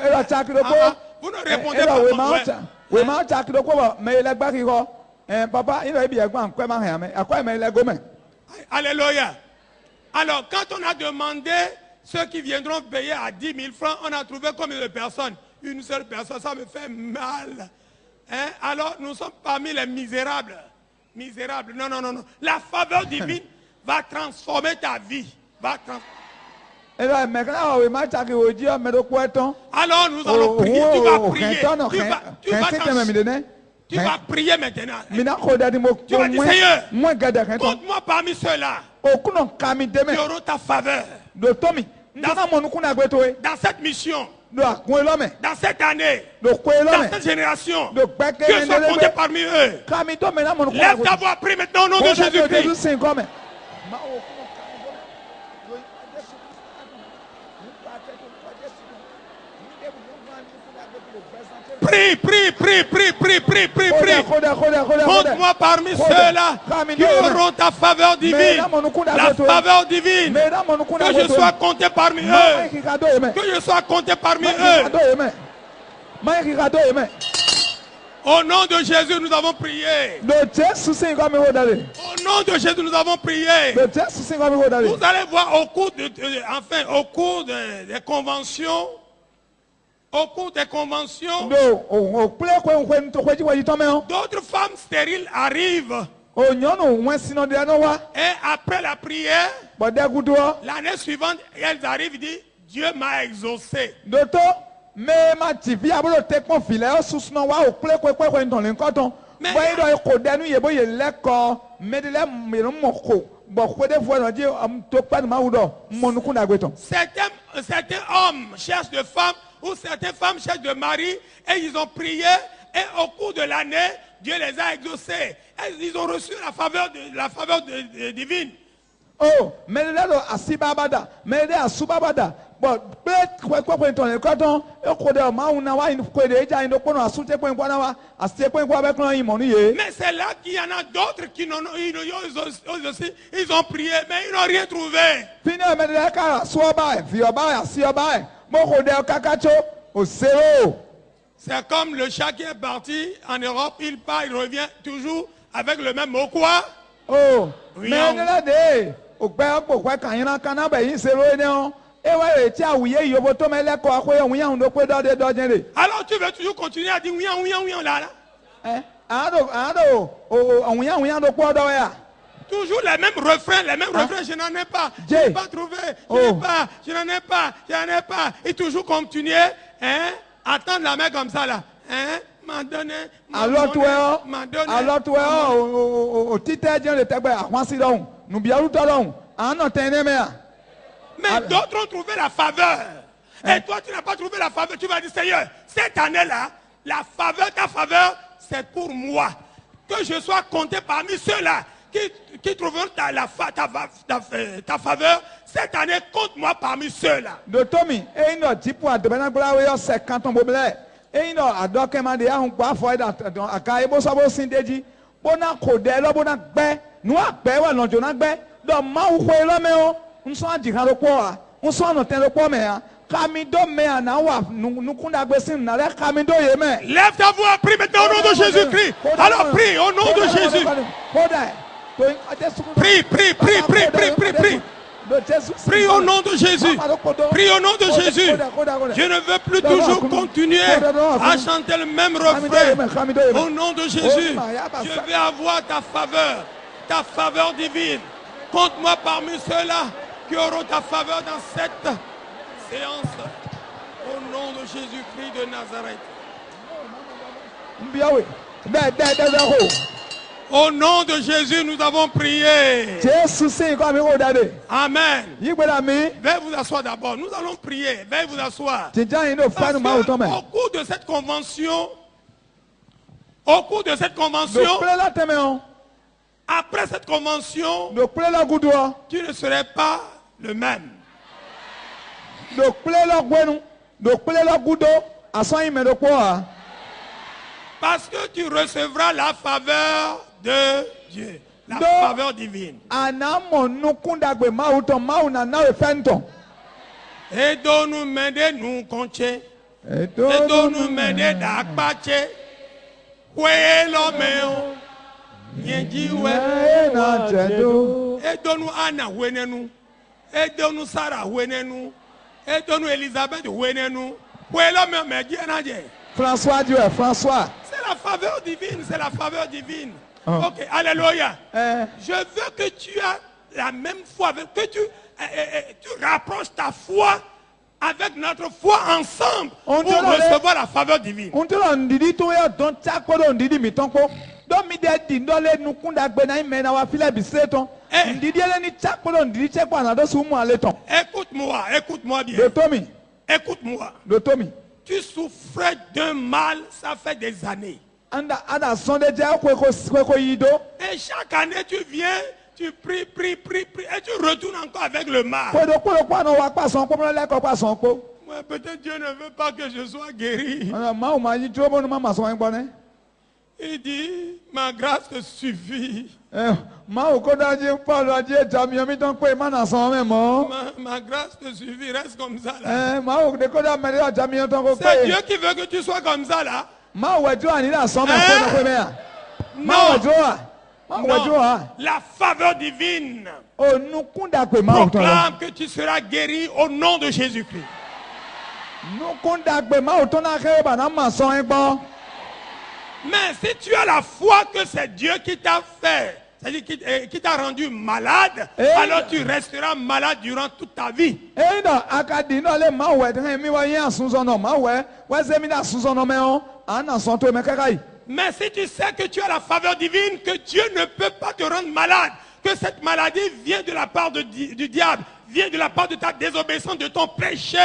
Era chakidoko. Vous ne répondez pas. We ma chakidoko mais la bariko. Papa, il va bien quoi quoi ma à quoi mais la gomme. Alléluia. Alors, quand on a demandé ceux qui viendront payer à 10 000 francs, on a trouvé combien de personnes? Une seule personne, ça me fait mal. Hein? Alors, nous sommes parmi les misérables. Misérables. Non, non, non, non. La faveur divine va transformer ta vie. Alors, nous allons prier. Tu vas prier. Tu vas prier maintenant. Tu vas dire, Seigneur, compte-moi parmi ceux-là qui auront ta faveur. Dans cette mission, dans cette année, dans cette génération, que je sois compté parmi eux. Lève ta voix, prie maintenant au nom de Jésus-Christ. Prie, prie, prie, prie, prie, prie, prie, prie. Compte-moi parmi ceux-là qui auront ta faveur divine. La faveur divine. Que je sois compté parmi eux. Que je sois compté parmi eux. Au nom de Jésus, nous avons prié. Au nom de Jésus, nous avons prié. Vous allez voir au cours des conventions. Au cours des conventions, d'autres femmes stériles arrivent. Et après la prière, l'année suivante, elles arrivent et disent, Dieu m'a exaucé. Certains hommes cherchent de femmes ou certaines femmes cherchent de mari et ils ont prié et au cours de l'année, Dieu les a exaucés. Et ils ont reçu la faveur divine. Oh, mais là, asibabada, mais là, asubabada. Bon, peut-être quoi ton écoton, et qu'on a mauna, une fois déjà, une fois à soutenir point quoi, à ce point quoi avec l'immobilier. Mais c'est là qu'il y en a d'autres qui n'ont aussi, ils ont prié, mais ils n'ont rien trouvé. Fini, mais là, car soit bas, fioba, sioba, mon rodeo cacacho, au zéro. C'est comme le chat qui est parti en Europe, il part, il revient toujours avec le même mot quoi. Oh, mais là, au père, pourquoi quand il y en a qu'un abeille, il s'est réuni. Alors tu veux toujours continuer à dire oui, là. Toujours les mêmes refrains, je n'en ai pas, je n'ai pas trouvé, je n'en ai pas. Et toujours continuer, attendre la main comme ça là. M'a donné, alors toi, au titre de Tébé, nous bien mais d'autres ont trouvé la faveur. Et toi, tu n'as pas trouvé la faveur. Tu vas dire, Seigneur, cette année-là, la faveur, ta faveur, c'est pour moi. Que je sois compté parmi ceux-là qui trouveront ta faveur. Cette année, compte-moi parmi ceux-là. De Tommy, et il dit pour de 50 ans, et il a documenté un quoi faire dans à Caïbo Sabo Sindéji. Bona Kodelo, Bona Bé, Noa Bé, ou non, Jonah Bé, dans Maou Huelomeo. On soit dit quoi, on soit noté le quoi, mais Kamido me anawa, nous kunda besin nale Kamido yeme. Lève ta voix, prie maintenant au nom de Jésus-Christ. Alors prie au nom de Jésus. Prie. Prie au nom de Jésus. Prie au nom de Jésus. Je ne veux plus toujours continuer à chanter le même refrain. Au nom de Jésus, je vais avoir ta faveur divine. Compte-moi parmi ceux-là qui auront ta faveur dans cette séance. Au nom de Jésus-Christ de Nazareth. Au nom de Jésus, nous avons prié. Amen. Veuillez vous asseoir d'abord. Nous allons prier. Veuillez vous asseoir. Parce que au cours de cette convention, après cette convention, tu ne serais pas le même. Parce que tu recevras la faveur de Dieu, la faveur divine. Et nous m'aider nous compter. Et nous m'aider d'acpacher. Ouais l'homme. Et nous Anna Wenenu. Et nous Sarah Wenenu. Et nous Elisabeth Wenenu. Ouais l'homme me dit François Dieu, François. C'est la faveur divine, c'est la faveur divine. Ok, alléluia. Je veux que tu aies la même foi, que tu rapproches ta foi avec notre foi ensemble pour recevoir la faveur divine. Écoute-moi bien. Écoute-moi. Tu souffrais d'un mal, ça fait des années. Et chaque année, tu viens, tu pries, et tu retournes encore avec le mal. Ouais, peut-être Dieu ne veut pas que je sois guéri. Il dit, ma grâce te suffit. Ma grâce te suffit, reste comme ça là. C'est Dieu qui veut que tu sois comme ça là. Non. La faveur divine proclame que tu seras guéri au nom de Jésus-Christ. Mais si tu as la foi que c'est Dieu qui t'a fait, c'est-à-dire qui t'a rendu malade, alors tu resteras malade durant toute ta vie. Mais si tu sais que tu as la faveur divine, que Dieu ne peut pas te rendre malade, que cette maladie vient de la part du diable, vient de la part de ta désobéissance, de ton péché,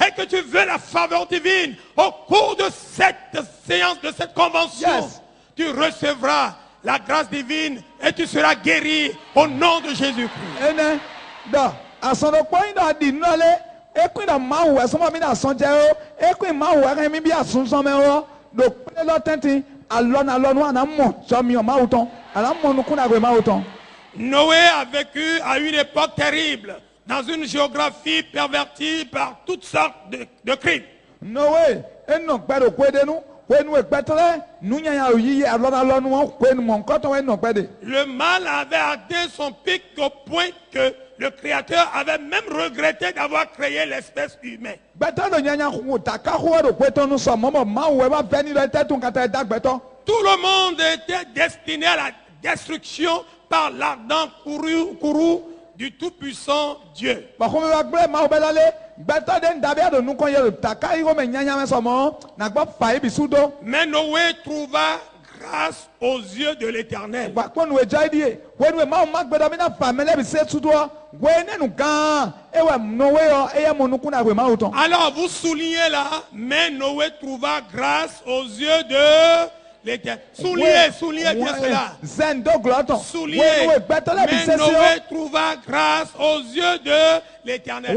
et que tu veux la faveur divine, au cours de cette séance, de cette convention, tu recevras la grâce divine et tu seras guéri au nom de Jésus-Christ. Noé a vécu à une époque terrible, dans une géographie pervertie par toutes sortes de crimes. Noé, le mal avait atteint son pic au point que le Créateur avait même regretté d'avoir créé l'espèce humaine. Tout le monde était destiné à la destruction par l'ardent courroux du tout-puissant Dieu. Mais Noé trouva grâce aux yeux de l'Éternel. Alors vous soulignez là, mais Noé trouva grâce aux yeux de l'Éternel. Soulignez bien cela. Soulignez. Mais Noé trouva grâce aux yeux de l'Éternel.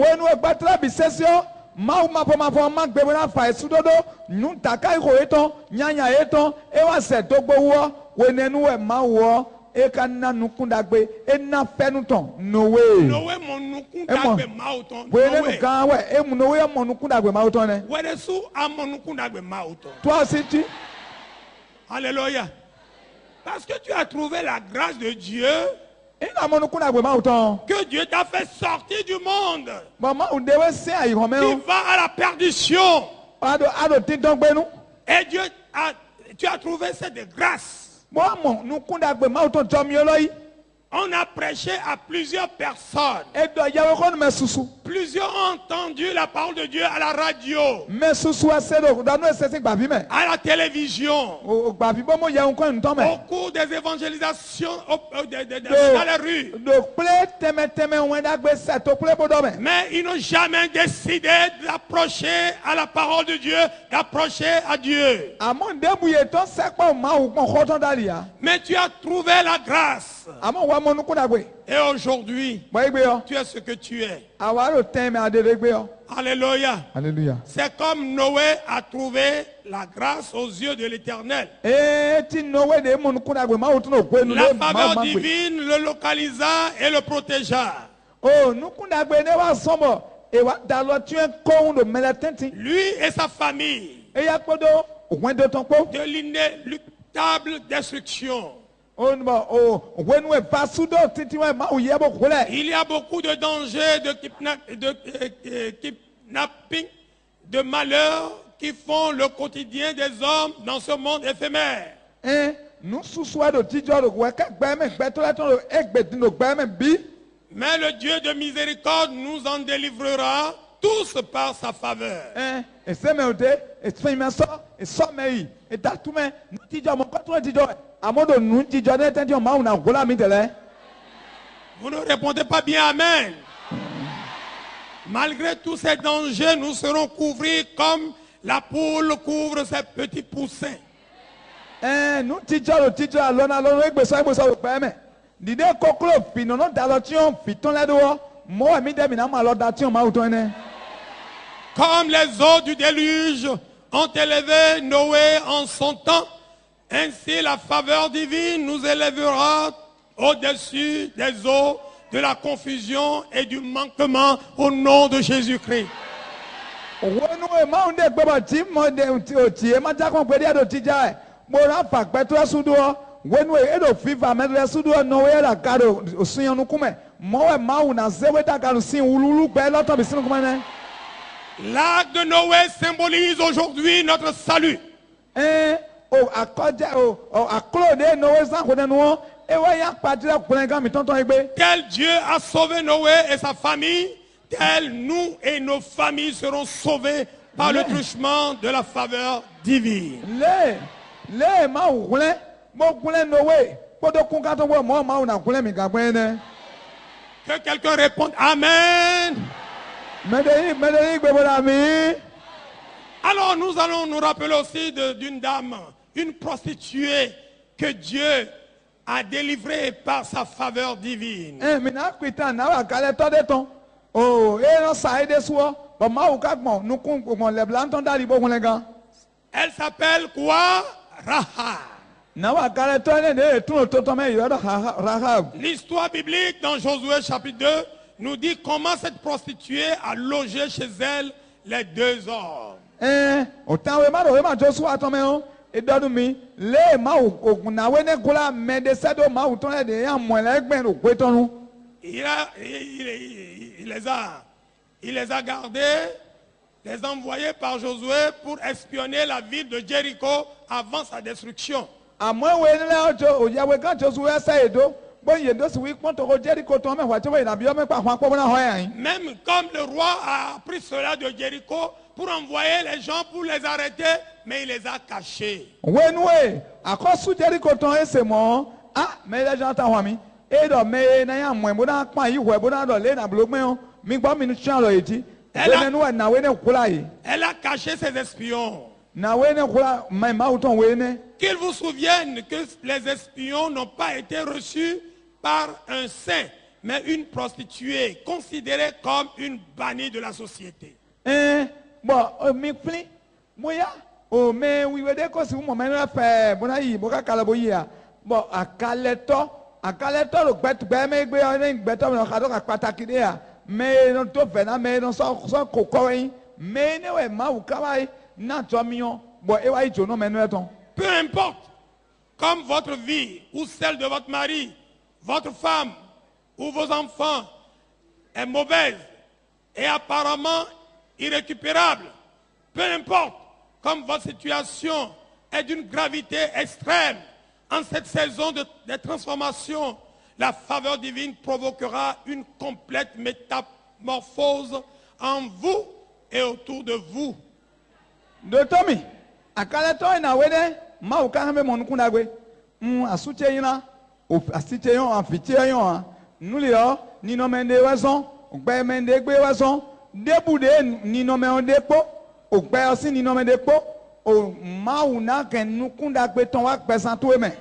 Toi aussi tu. Alléluia. Parce que tu as trouvé la grâce de Dieu e na mo nu kuna gbe ma uton que Dieu t'a fait sortir du monde, bo ma u de we se ayi ho me qui o va à la perdition. ado tin don gbe nu Et tu as trouvé cette grâce. bo mo nu kuna gbe ma uton jo mi oloyi On a prêché à plusieurs personnes. e do yawe ko nu me susu Plusieurs ont entendu la parole de Dieu à la radio, me susu ase do da nu ese sin gba bi me à la télévision, o gba bi bo mo ye un ko nton me au cours des évangélisations dans les rues. do ple teme won da gbe se to ple bo do me Mais ils n'ont jamais décidé d'approcher à la parole de Dieu, d'approcher à Dieu. amo de bu ye ton se pa ma u pon ko ton dali ya Mais tu as trouvé la grâce. amo wa mo nu kuna gbe Et aujourd'hui, bo igbe yo tu es ce que tu es. awaro teme adede gbe yo Alléluia. hallelujah C'est comme Noé a trouvé la grâce aux yeux de l'Éternel. e ti no we de mo nu kuna gbe ma u tun o gbe nu La le ma faveur ma gbe divine le localisa et le protégea. o nu kuna gbe ne wa sombo e wa da lo tu en ko un do mele tenti Lui et sa famille e ya podo ògùn ẹdọ tán pọ. de l'inéluctable destruction. ó ní bọ ògùn ẹnu ẹ bá súdọ títí wọn máa yẹ bọ kúlẹ. Il y a beaucoup de dangers, de kidnapping, de malheurs qui font le quotidien des hommes dans ce monde éphémère. ẹ nu susu ẹdọ jíjọ rẹ wẹ kẹ gbẹmẹ gbẹtọlẹtọ rẹ ẹgbẹdin rẹ gbẹmẹ bí. Mais le Dieu de miséricorde nous en délivrera tous par sa faveur. ẹ ẹsẹmẹ òde ẹsẹmẹ sọ ẹsọmẹ yìí ẹdàtúmẹ nu jíjọ mọ kọtún jíjọ ẹ àmọdò nu jíjọ ní ẹtẹjọ máa wùnà gbọlá mi tẹlẹ. Vous ne répondez pas bien Amen. Malgré tous ces dangers, nous serons couverts comme la poule couvre ses petits poussins. ẹ nu jíjọ rẹ jíjọ àlọ́nà lọ́nà ẹgbẹ̀sọ rẹ gbẹmẹ dìde kókó fìnnà dàlọ́ tí wọn fìtún lẹ́dọ̀wọ́ mọ́ ẹ̀mí dẹ́mi náà máa lọ da tí wọn máa wù tán ẹ̀. Comme les eaux du déluge ont élevé Noé en son temps, ainsi la faveur divine nous élèvera au-dessus des eaux de la confusion et du manquement au nom de Jésus-Christ. wọnú ẹ máa ń dé gbọmọ tí mo dé òtí ẹ máa jákòó pé díẹ̀ tó ti já ẹ mo rà fàgbẹ́ tó ẹ súdú ọ wọnú ẹ èdò fífa mẹtẹrẹ súdú ọ náà ẹ rà kárò òsúnyẹnu kúmẹ mọ ẹ máa wù náà zéwé dàkàrò sí wúlúwúlú gbẹ lọ́tọ̀ bí sínú kúmẹ náà. L'arc de Noé symbolise aujourd'hui notre salut. ẹ o àkọjá o àkọlòdé náà sáko nínú wọn ẹ wá yá pàtẹ́lẹ̀ kúnlẹ̀ gán mi tọ́ntọ́n ẹgbẹ́. Tel Dieu a sauvé Noé et sa famille, tel nous et nos familles serons sauvés par le truchement de la faveur divine. lé máa wù kúnlẹ̀ mo kúnlẹ̀ nowé kótó kún kátó wọ mọ́ máa wù náà kúnlẹ̀ mi gà gbẹ́ náà. Que quelqu'un réponde Amen. mẹ́tẹ̀ẹ́yìn gbẹ̀bọ̀dà mi. Alors nous allons nous rappeler aussi d'une dame, une prostituée que Dieu a délivrée par sa faveur divine. mi náà pìtàn náà wà kálẹ̀ tọ́dẹ̀ tán o ẹ̀rọ sàáyédé sùọ́ bàmá wù ká gbọ̀n nukun gbọ̀n lẹ́bìlà ń tán dàrí bó kúnlẹ̀ gan. Elle s'appelle quoi? Rahab. náà wà kálẹ̀ tọ́dẹ̀ ní ètò tó tọ́ mẹ́ ìrọ́dọ̀ Rahab. L'histoire biblique dans Josué chapitre 2 nous dit comment cette prostituée a logé chez elle les deux hommes. òtún àwọn èèmọ̀ máa tó sùn àtọ́ mẹ́wọ́n ìdọ́dún mi lé máa wù ògùn náà wẹ́ ní kúlá mẹ́ẹ̀dẹ́sẹ́dọ̀ máa wù tán ẹ̀ dẹ̀ yà mọ̀ ẹ̀lẹ́gbẹ̀rún òpé tọ́nu. Il les a gardés, les envoyés par Josué pour espionner la ville de Jéricho avant sa destruction. àmọ́ ìwé nílẹ̀ ọjọ́ òyàwó kan tó sùn ẹsẹ̀ èdò bóyá èdò sì wí pọ́ńtò kó Jẹ́ríkò tó mẹ́wàá tó wẹ̀ ìnàbí ọmọ ìpà àwọn akpọ́mọ́ náà họ́ yàn. Même comme le roi a appris cela de Jéricho pour envoyer les gens pour les arrêter, mais il les a cachés. wẹ́nuwẹ́ àkọ́sù Jẹ́ríkò tán ẹsẹ̀ mọ́ mẹ́lẹ́ jọ́ táwọn mi èdò mẹ́ẹ̀ náà yà mọ̀ ẹ̀ bó náà pọ́n àyíwò ẹ̀ bó náà dọ̀ lé nàbúlò gbẹ́yàn mi gbọ́ mi ní tíyàn lọ yìí tí wẹ́nuwẹ́ nàwé ní kúlà yìí. Elle a caché ses espions. nàwé ní kúlà máa tán wé ní. Qu'ils vous souviennent que les espions n'ont pas été reçus par un saint, mais une prostituée, considérée comme une bannie de la société. Bon, mi pli, moya, mais oui, vous que si vous m'avez fait, bon, aïe, bon, calaboya, bon, à caleto, le bête, ben, mais, bête, on a cadeau, mais non, tout fait, mais non, sans coco, mais, ne, ma ou kawai, n'a pas mignon, bon, et ouais, tu non, mais nous, Peu importe, comme votre vie ou celle de votre mari, votre femme ou vos enfants est mauvaise et apparemment irrécupérable, peu importe, comme votre situation est d'une gravité extrême, en cette saison de transformation, la faveur divine provoquera une complète métamorphose en vous et autour de vous. De Tommy, à Kalato na wede, ma ou quand même mon kunagwe, a soutien a cité en fitiayon, nous léo, ni nommé de oison, ou bien mende gbe oison, déboudé ni nommé en dépôt, ou bien aussi ni nommé dépôt, ou ma ou na ken nous kunagwe ton wak pesantou eme.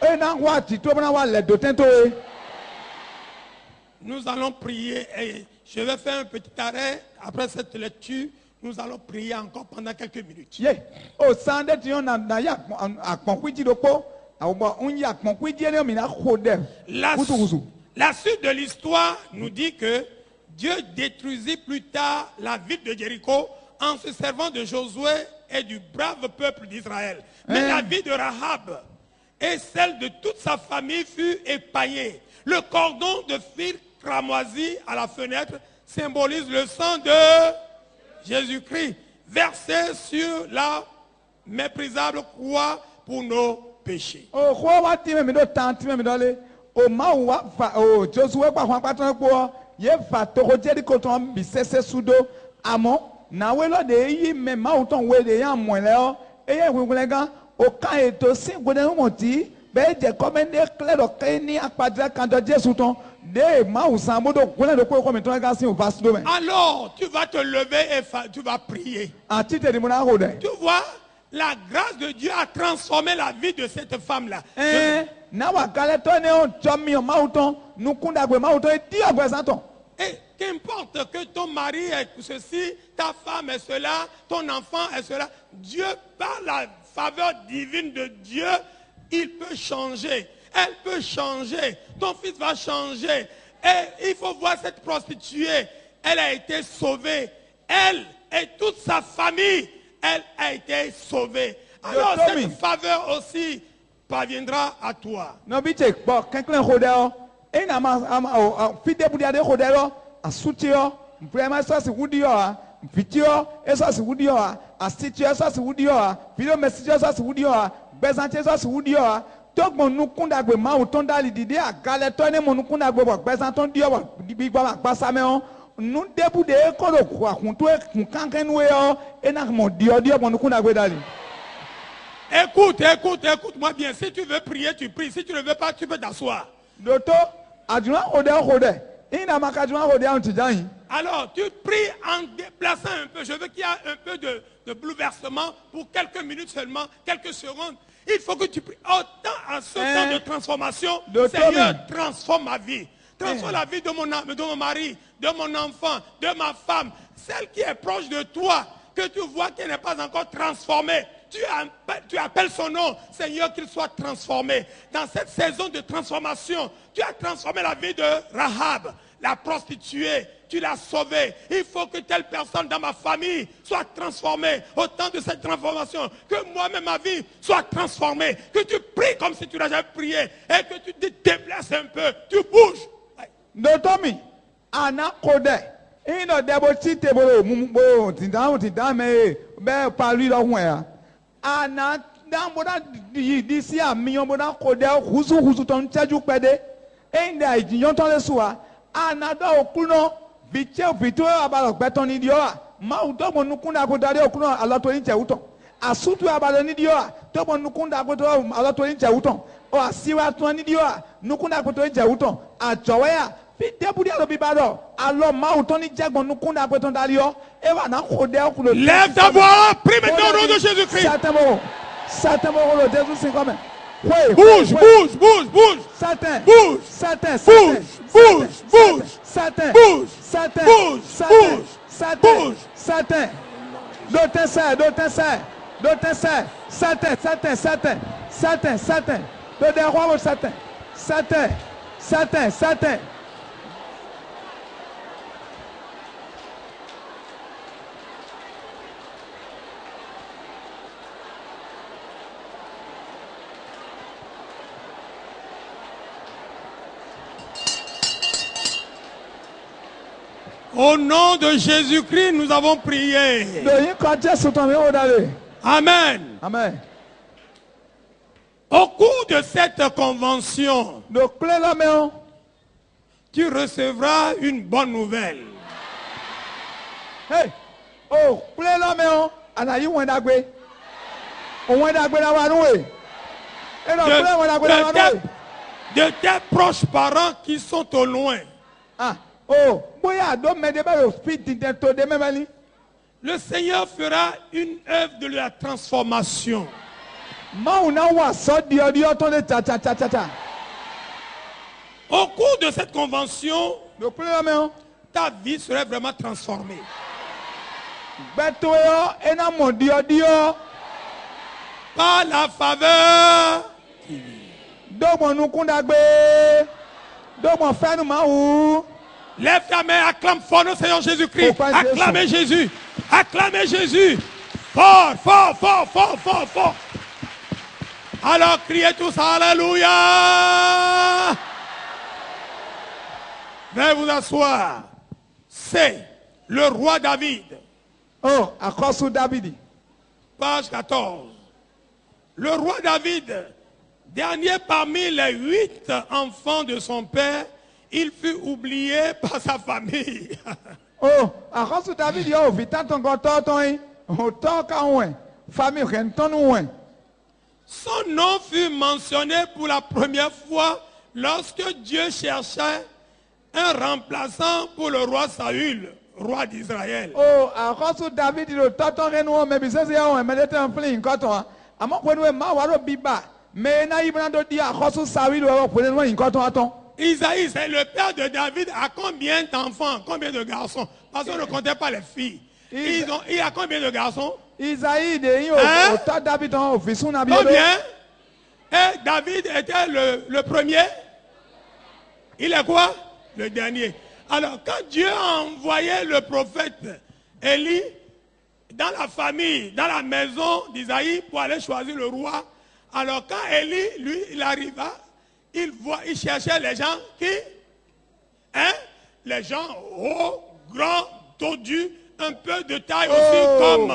Et nan wati, to bana wa le dotento. Nous allons prier et je vais faire un petit arrêt après cette lecture. Nous allons prier encore pendant quelques minutes. Yeah. Oh, sande ti on na ya akponkwiti dopo. Awo on ya akponkwiti ene mi na khode. La suite de l'histoire nous dit que Dieu détruisit plus tard la ville de Jéricho en se servant de Josué et du brave peuple d'Israël. Mais la vie de Rahab et celle de toute sa famille fut épaillée. Le cordon de fil cramoisi à la fenêtre symbolise le sang de Jésus-Christ versé sur la méprisable croix pour nos péchés. Oh, quoi va ti me do tanti me dole. O ma wa fa o Josué pa kwa patron po ye fa to ko jeri ko ton bi sese sudo amo na we lo de yi me ma o ton we de yan mo le o e ye gungun gan o kan eto sin gode mo ti be je komende clair o kan ni apadra kan do Jesu ton de ma o san mo do gole do ko mi ton ga sin o va sudo me. Alors tu vas te lever et tu vas prier. Anti te di mo na ho de. Tu vois, la grâce de Dieu a transformé la vie de cette femme-là. Et qu'importe que ton mari est ceci, ta femme est cela, ton enfant est cela, Dieu, par la faveur divine de Dieu, il peut changer. Elle peut changer. Ton fils va changer. Et il faut voir cette prostituée. Elle a été sauvée. Elle et toute sa famille. Elle a été sauvée. Alors cette faveur aussi parviendra à toi. Nous déboudé quand le croix contre et n'a mon Dieu mon Écoute-moi bien. Si tu veux prier, tu pries. Si tu ne veux pas, tu peux t'asseoir. Alors, tu pries en déplaçant un peu. Je veux qu'il y ait un peu de bouleversement pour quelques minutes seulement, quelques secondes. Il faut que tu pries. Autant en ce temps de transformation, Seigneur, transforme ma vie. Transforme la vie de mon âme, de mon mari, de mon enfant, de ma femme, celle qui est proche de toi, que tu vois qu'elle n'est pas encore transformée. Tu appelles son nom, Seigneur, qu'il soit transformé. Dans cette saison de transformation, tu as transformé la vie de Rahab, la prostituée. Tu l'as sauvée. Il faut que telle personne dans ma famille soit transformée. Au temps de cette transformation, que moi-même, ma vie soit transformée. Que tu pries comme si tu n'as jamais prié. Et que tu te déplaces un peu. Tu bouges. Notomi, ana kode, ino debo chite bolo mumbo tidame be palu lo hwe ana damboda di si ami yomboda kode huzu ton chaju pede enda ijiyon ton le suwa ana do okuno biche bito abalo beton ni dio ma udo mo nukunda ko dare okuno alato ni chewuton asutu abalo ni dio to mo nukunda ko to alato ni chewuton o asiwa ton ni dio nukunda ko to chewuton ajoweya lève ta voix, prie maintenant au nom de Jésus-Christ. Bouge, bouge, bouge, bouge. Satan, bouge, Satan, bouge, bouge, bouge, Satan, bouge, Satan, bouge, Satan, Satan, bouge. Satan. D'autres ça, d'autres ça, d'autres ça. Satan, Satan, Satan, Satan, Satan. D'autres rois Satan, Satan, Satan, Satan. Au nom de Jésus-Christ, nous avons prié. lóyún kan jésù tán mi ó dalẹ̀. Amen. amen. Au cours de cette convention, lò kúlẹ̀ lọ́mẹ́ọ́. tu recevras une bonne nouvelle. hey o kúlẹ̀ lọ́mẹ́ọ́ àlàyé wọn dàgbé. òun dàgbé la wà nùwẹ̀. ẹ lọ kúlẹ̀ wọn dàgbé la wà nùwẹ̀. De tes proches parents qui sont au loin. ah o bóyá àdó mẹ́tẹ́ bá yóò fi dìde tó dé mẹ́mẹ́lí. Le Seigneur fera une œuvre de la transformation. máwùn náà wà sọ́ diọ́diọ́ tó lè tàtàtàtà. Au cours de cette convention, lò kúlẹ̀ lọ́mẹ́ọ́. ta vie serait vraiment transformée. gbẹ́tọ́ yọ ẹ̀nà mọ̀ diọ́diọ́. Par la faveur. dọ́gbọ̀n nukun dàgbé. dọ́gbọ̀n fẹ́nu máa wù. Lève ta main, acclame fort notre Seigneur Jésus-Christ. Faut pas dire Acclamez Jésus. Acclamez Jésus. Fort, fort, fort, fort, fort, fort. Alors criez tous Alléluia. Veuillez vous asseoir. C'est le roi David, oh àkọ́sù dábìdì. page 14. Le roi David, dernier parmi les 8 enfants de son père, il fut oublié par sa famille. oh àkọ́sù dábìdì yóò fi tàntàn kan tọ́tọ́ yín. òótọ́ káwọn ẹ̀ fami rẹ̀ ń tọ́nu ẹ̀. Son nom fut mentionné pour la première fois lorsque Dieu cherchait un remplaçant pour le roi Saül, roi d'Israël. oh àkọ́sù dábìdì ló tọ́tọ́ rẹ̀ nu wọn mẹ́bi sẹ́sẹ́ yà wọn mẹ́lẹ́tẹ̀ ń filẹ̀ nǹkan tán. àmọ́ pẹ̀lú ẹ̀ máa wà ló bí bá mẹ́ náà yìí bọ́nà tó di àkọ́sù sáwí lọ́wọ́ pẹ̀lú ẹ̀ nǹkan tán tán. Isaïe, c'est le père de David, a combien d'enfants, combien de garçons? Parce qu'on ne comptait pas les filles. Il a combien de garçons? Isaïe de yín Hein? òótọ́ dábìdì hàn òfin sún nàbí Combien? Et David était le premier. Il est quoi? Le dernier. Alors, quand Dieu a envoyé le prophète Élie dans la famille, dans la maison d'Isaïe pour aller choisir le roi, alors quand Élie, lui, il arriva, il cherchait les gens qui? Hein? Les gens hauts, grands, dodus, un peu de taille aussi comme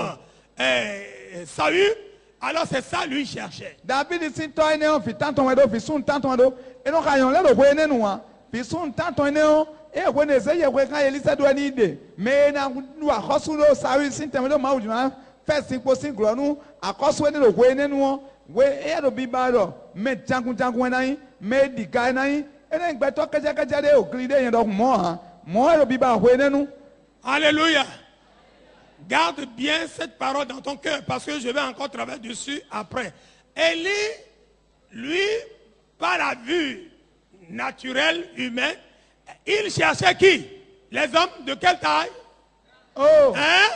Saül. Alors c'est ça lui cherchait. dábìdì sí tọ́ ẹni hàn fi tàntàn wẹ̀ dó fi sún tàntàn wẹ̀ dó inú ka yàn lẹ́dọ̀ wẹ̀ nínú wa fi sún tàntàn ẹni hàn ẹ̀ wẹ̀ ní ẹsẹ̀ yẹ wẹ̀ ká yẹ lísẹ́ dó ẹni dè mẹ́ na lu àkọ́sù ló sáwì sí tẹ̀wé ló máa wù jùlọ fẹ́ sí kó sí gùrọ̀nù àkọ́sù ẹni ló wẹ̀ nínú wọn wẹ̀ ẹ̀ ló bí bá lọ mẹ́ jagunjagun ẹ̀ náà yín mẹ́ dìga ẹ̀ náà yín ẹ̀ náà gbẹ́tọ́ kẹ́jẹ́kẹ́jẹ́ dé òkìlì dé yẹn dọ̀ mọ́ hàn mọ́ ẹ̀ ló bí bá wẹ̀ nínú. Alléluia. Garde bien cette parole dans ton cœur parce que je vais encore travailler dessus après. Élie, lui, par la vue naturelle, humaine, il cherchait qui? Les hommes de quelle taille? oh Hein?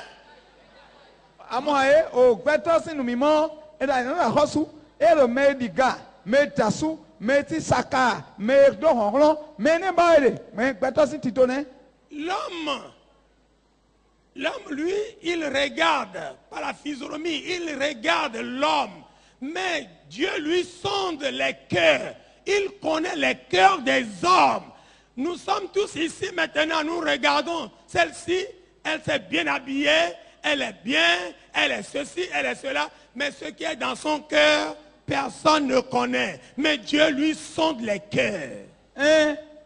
àmọ́ ẹ̀ ò gbẹ́tọ́ sínú mi mọ́ ẹ̀ dà nínú àkọ́sù ẹ̀ ló mẹ́ dìga mẹ́ tasú mẹ́ ti saka mẹ́ dọ̀họ̀rọ̀ mẹ́ ní báyìí mẹ́ gbẹ́tọ́ sí títọ́ náà. L'homme, lui, il regarde par la physionomie, il regarde l'homme. Mais Dieu lui sonde les cœurs. Il connaît les cœurs des hommes. Nous sommes tous ici maintenant, nous regardons. Celle-ci, elle s'est bien habillée, elle est bien, elle est ceci, elle est cela. Mais ce qui est dans son cœur, personne ne connaît. Mais Dieu lui sonde les cœurs.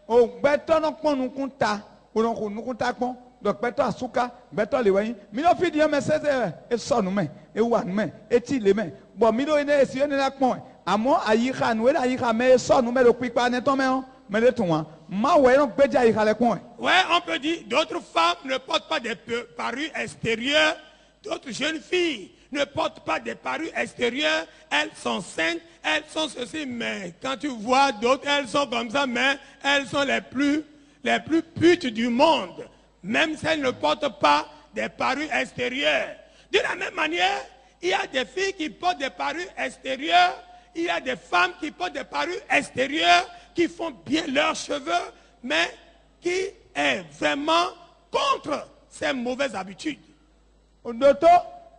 o gbẹ́tọ́ náà pọ́n nukun ta ònàkùn nukun ta pọ́n gbẹ́tọ́ àsúká gbẹ́tọ́ lè wẹ́yìn mi ló fi di ẹmẹ sẹ́sẹ́ ẹ sọ̀nù mẹ́ ẹ wà nù mẹ́ ẹ tì lé mẹ́ bọ̀ mi ló yẹ esi yẹn nílá pọ́n àmọ́ àyíká nu wẹ́lẹ̀ àyíká mẹ́ ẹ sọ̀nù mẹ́ ló pípa ní tọ́ mẹ́ ọ́ mẹ́ lè tún wọn má wọ̀ ẹ́ náà gbẹ́jà àyíká lẹ pọ́n ẹ̀. Ouais, on peut dire d'autres femmes ne portent pas des parures extérieures, d'autres jeunes filles ne portent pas des parures extérieures, elles sont saintes, elles sont ceci, mais quand tu vois d'autres, elles sont comme ça, mais elles sont les plus putes du monde, même si elles ne portent pas des parures extérieures. De la même manière, il y a des filles qui portent des parures extérieures, il y a des femmes qui portent des parures extérieures, qui font bien leurs cheveux, mais qui est vraiment contre ces mauvaises habitudes. Doto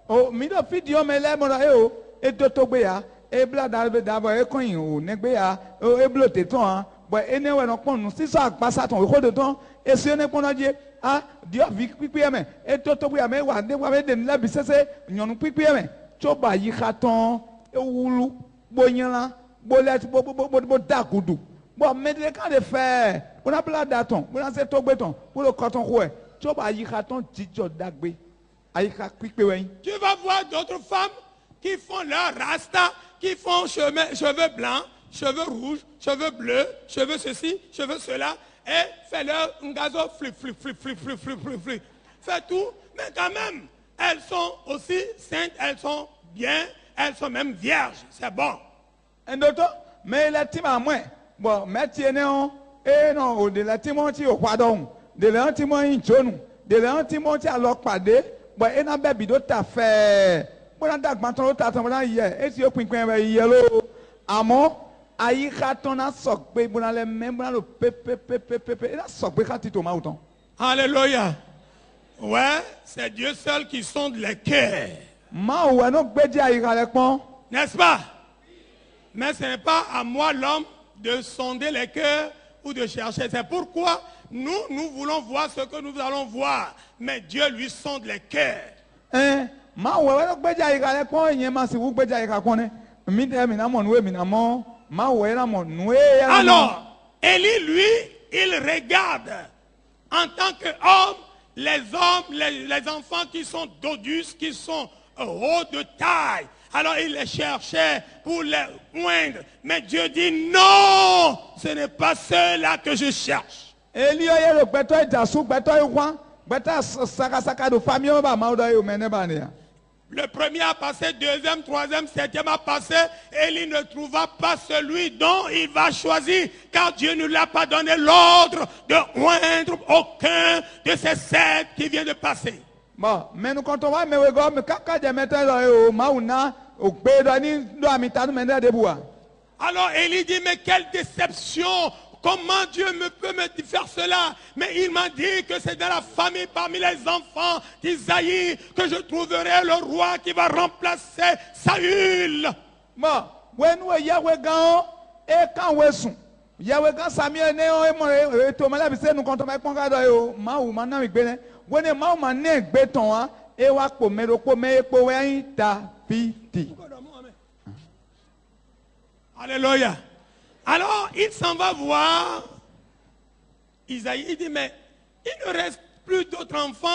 o mi ló fi di ọmọ ẹlẹ́mọ̀ràn ẹ o e doto gbé ya e bla dàbọ̀ ẹ kọ́yìn o nẹgbẹ́ ya o e blo tètè hàn bon ene ouais non pon si ça passe ton ko de ton et si ne pon die ah Dieu vi pipi me et to bu me wa de wa de la bi sese nyonu pipi me choba yi khaton e wulu bonyan bolet bo dakudu bon mais de quand de faire on a plat daton on a c'est to beton pour le coton quoi choba yi khaton jijo dagbe ayi ka pipi we. Tu vas voir d'autres femmes qui font leur rasta, qui font cheveux blancs, cheveux rouges, cheveux bleus, cheveux ceci, cheveux cela, et fait leur ngazo flip. Fait tout, mais quand même, elles sont aussi saintes, elles sont bien, elles sont même vierges. C'est bon. Un autre, mais la team à moi, bon, mais tiens, et non, de la team anti au pardon, de la team en jaune, de la team anti à l'ocpadé, bon, et n'a pas bidot à faire. Bon, on a maintenant t'attends hier, et si au point yellow, amon, aïe raton a soc, bon, les mêmes, bon, le pépé, et la soc, quand tu tombes autant. Alléluia. Ouais, c'est Dieu seul qui sonde les cœurs. N'est-ce pas? Mais ce n'est pas à moi, l'homme, de sonder les cœurs ou de chercher. C'est pourquoi nous voulons voir ce que nous allons voir. Mais Dieu lui sonde les cœurs. Alors, Élie, lui, il regarde en tant qu'homme, les enfants qui sont dodus, qui sont hauts de taille. Alors il les cherchait pour les moindre. Mais Dieu dit non, ce n'est pas ceux-là que je cherche. Le premier a passé, deuxième, troisième, septième a passé. Élie ne trouva pas celui dont il va choisir, car Dieu ne l'a pas donné l'ordre de oindre aucun de ces 7 qui vient de passer. Bon, mais nous comptons voir, mais alors Élie dit, mais quelle déception! Comment Dieu peut me faire cela? Mais il m'a dit que c'est dans la famille, parmi les enfants d'Isaïe, que je trouverai le roi qui va remplacer Saül. Bon, nous Yahweh Gan et quand Wesson. Yahweh Gan Samuel Néo et Thomas nous comptons avec mon gars de Maou, maintenant avec Bénin. When a man neck beton, et wako meroko me ta piti. Alléluia. Alors, il s'en va voir Isaïe. Il dit, mais il ne reste plus d'autres enfants.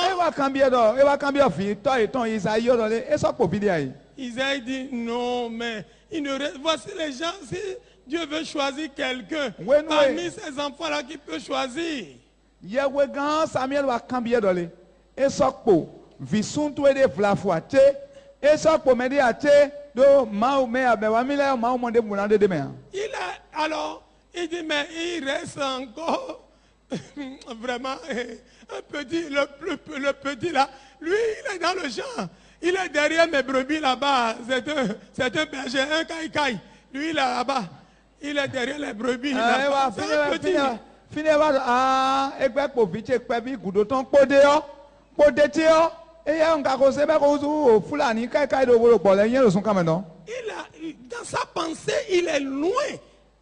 Isaïe dit, non, mais il ne reste... Voici les gens, si Dieu veut choisir quelqu'un, parmi ces enfants-là, qui peut choisir. Yahweh gan Samuel wa kambia dole esokpo visuntu ede flafuate esokpo medi ate do mau me abewa mile mau monde bunande de me. Il a alors il dit mais il reste encore vraiment un petit le petit là, lui il est dans le champ, il est derrière mes brebis là-bas, c'est un berger, un caïcaï, lui il est là-bas, il est derrière les brebis là-bas, c'est un petit. Ah, egbe po viche pebi gudoton podeo podetio et on ka ko sebe ko zu fulani kai do bolo bole yen lo sun kameno. Il a dans sa pensée, il est loin.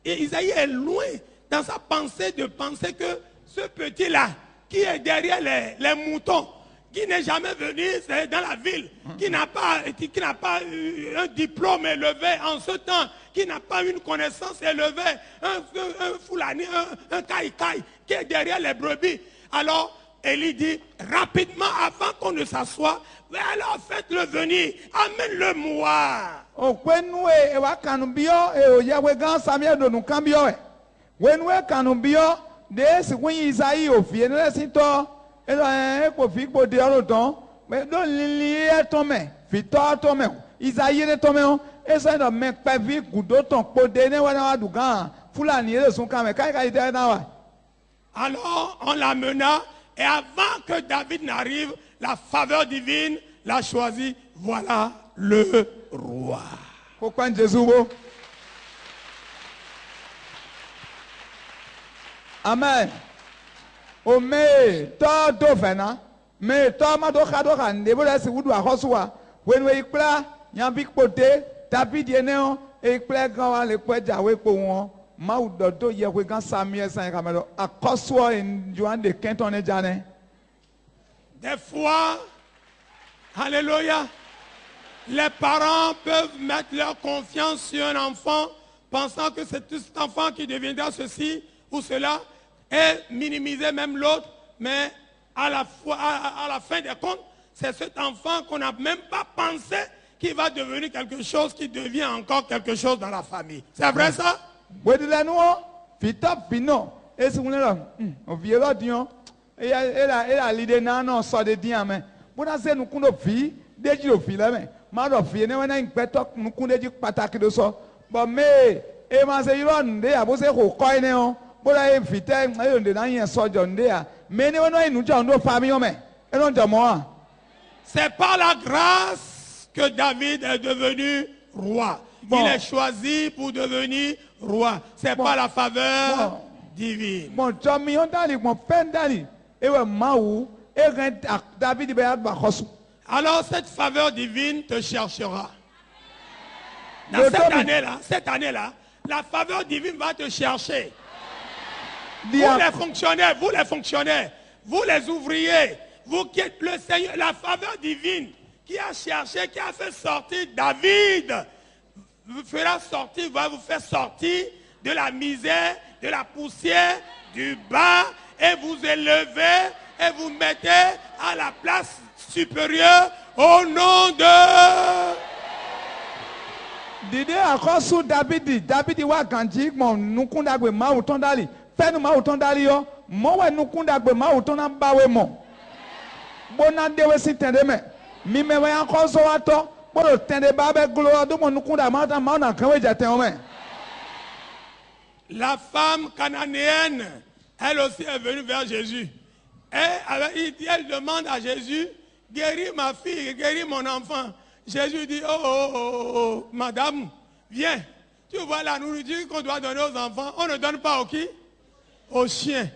Et Isaïe est loin dans sa pensée de penser que ce petit là qui est derrière les moutons, qui n'est jamais venu dans la ville, qui n'a pas un diplôme élevé en ce temps, qui n'a pas une connaissance élevée, un foulani, un caïcaï, qui est derrière les brebis. Alors, Élie dit, rapidement, avant qu'on ne s'assoie, alors faites-le venir, amène-le-moi. Mais dans l'île tomé, Victor tomé, Isaïe est tombé, et ça ne met pas vu d'autant pour donner à Dougan, Foulani de son camé, alors on l'amena, et avant que David n'arrive, la faveur divine l'a choisi, voilà le roi. Pourquoi Jésus? Amen. O me to do fena me to ma do khado kan de bola si wudu akosua when we ikpla yan big pote David yeneo ikpla gan wa le peja we po won mawu dodo ye ko gan Samuel san kamelo akoso en Joan de Quinton ne jane. Des fois, alléluia, les parents peuvent mettre leur confiance sur un enfant, pensant que c'est tout cet enfant qui deviendra ceci ou cela, et minimiser même l'autre, mais à la fin des comptes, c'est cet enfant qu'on n'a même pas pensé qui va devenir quelque chose, qui devient encore quelque chose dans la famille. C'est vrai ça? Oui, et a l'idée non sort de dire mais bon assez nous qu'on vie déjà le film mais mal of vie ne na impeto nous qu'on déjà pataki de ça bon mais et ma se iron de a bo se ko koi ne on bon la invite e de na yen so john de a mais ne no inu john do famille mais et non de moi c'est par la grâce que David est devenu roi. Bon. Il est choisi pour devenir roi. C'est bon. Par la faveur divine. Bon, Tommy on dali mon pen dali. Alors cette faveur divine te cherchera. Dans cette année-là, la faveur divine va te chercher. Vous les fonctionnaires, vous les ouvriers, vous qui êtes le Seigneur, la faveur divine qui a cherché, qui a fait sortir David, vous fera sortir, va vous faire sortir de la misère, de la poussière, du bas, et vous élevez et vous mettez à la place supérieure au nom de... Dide encore sous David wa ganji mon nukunda gbe ma uton dali fe nu ma uton dali yo mo we nukunda gbe ma uton na bawe mo bona dewe si tende me mi me we encore so wato bo tende ba be glo do mo nukunda ma na kan we jate o me. La femme cananéenne, elle aussi est venue vers Jésus. Et elle demande à Jésus, guéris ma fille, guéris mon enfant. Jésus dit, oh, madame, viens. Tu vois la nourriture qu'on doit donner aux enfants, on ne donne pas aux qui? Aux chiens.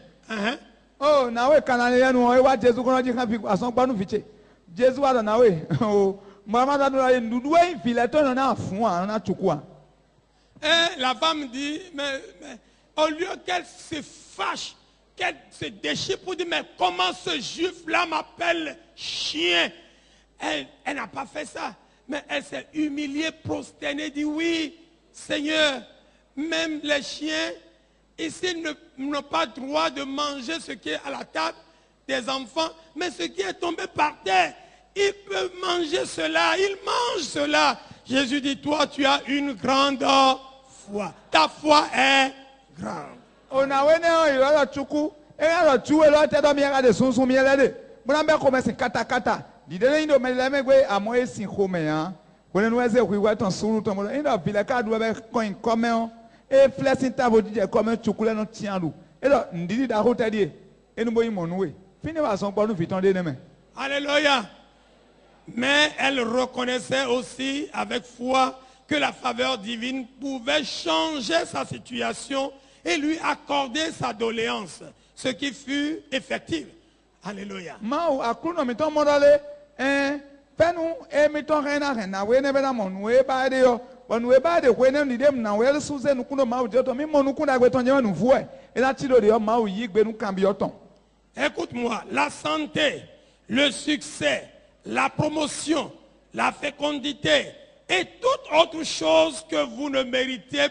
Oh, nawe cananéenne, on va Jésus qu'on a dit à son pas nous ficher. Jésus a nawe. Oh, maman a nous doit filer ton na fou, on a tout quoi. Et la femme dit, mais au lieu qu'elle se fâche, qu'elle se déchire pour dire, mais comment ce juif-là m'appelle chien? Elle n'a pas fait ça. Mais elle s'est humiliée, prosternée, dit, oui, Seigneur, même les chiens, ici, n'ont pas droit de manger ce qui est à la table des enfants, mais ce qui est tombé par terre, ils peuvent manger cela, ils mangent cela. Jésus dit, toi, tu as une grande foi. Ta foi est grande. On a venu à Tchoukou, et à Tchoukou, et à Tchoukou, et à Tchoukou, et à Tchoukou, et à Tchoukou, kata. Didele ndo meleme gwe amoye sinkome ya. Kwene nweze kuiwa ton suru ton mo. Ndo vile ka do be coin comme on. E flesi tabo dije comme chukule no tianlu. E lo ndidi da hoteli. E nous monoué. Fini va son pour nous fiton de neme. Alléluia. Mais elle reconnaissait aussi avec foi que la faveur divine pouvait changer sa situation et lui accorder sa doléance, ce qui fut effectif. Alléluia. Mau akuno miton modale penu miton rena we ne bena mon we ba de yo on we ba de we ne ni dem na we suze nu kuno mau joto mi monu kuna gbe ton je nu vue e la ti do de yo mau yi gbe nu kan bi oton. Écoute-moi, la santé, le succès, la promotion, la fécondité et toute autre chose que vous ne méritez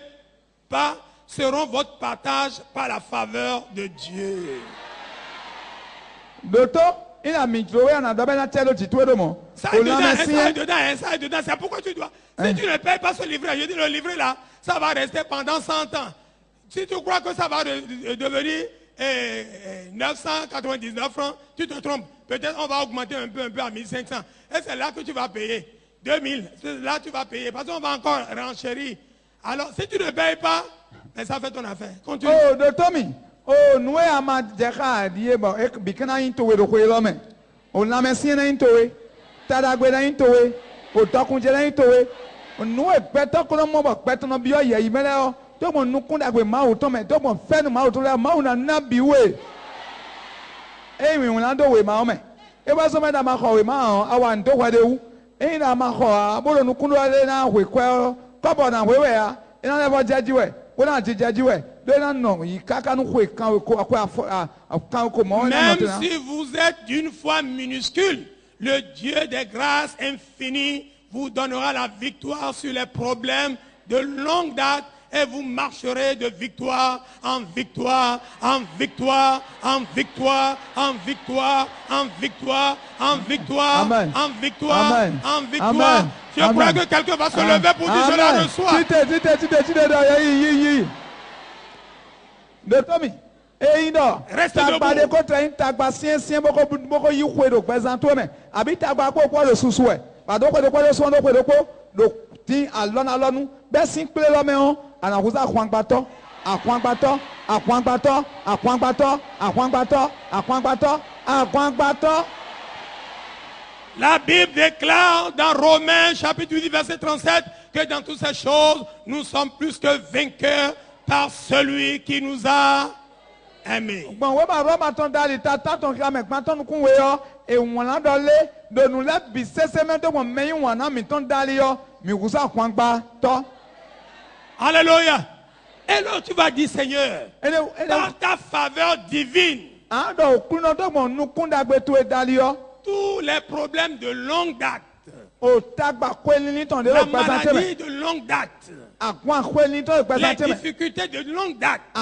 pas seront votre partage par la faveur de Dieu. Docteur, il a mis Chloé en adobé la tête du tout de mon. Ça est dedans, c'est pourquoi tu dois. Si tu ne payes pas ce livret, je dis le livret là, ça va rester pendant 100 ans. Si tu crois que ça va devenir 999 francs, tu te trompes. Peut-être on va augmenter un peu à 1500. Et c'est là que tu vas payer. 2000, c'est là que tu vas payer. Parce qu'on va encore renchérir. Alors, si tu ne payes pas, mais ça fait ton affaire. Continue. Oh, docteur Mi. Oh, nous avons dit que bikana into do ko me. O na mesin na into we. Tadagwe na into we. O tokunje na into we. Nu e peto ko mo ba peto no bi o ye imele o. To mo nu kun dagwe ma o to me. To mo fe nu ma o to le ma o na bi we. E mi won do we ma o me. E ba so me da ma ko we ma o awa ndo kwa de wu. E na ma ko a bo nu kun do le na we kwa ko bo na we we a. E na le bo jaji we. on a dit ouais non il kaka nous quand même si vous êtes d'une foi minuscule, le Dieu des grâces infinies vous donnera la victoire sur les problèmes de longue date et vous marcherez de victoire en victoire, en victoire, en victoire, en victoire, en victoire, en victoire, Amen. en victoire, Amen. en victoire. Amen. Je crois Amen. que quelqu'un va se lever pour dire je la reçois. Reste La Bible déclare dans Romains chapitre 8 verset 37 que dans toutes ces choses, nous sommes plus que vainqueurs par celui qui nous a aimés. Alléluia. Et là tu vas dire Seigneur, par ta faveur divine, tous les problèmes de longue date, la maladie de longue date, les difficultés de longue date, que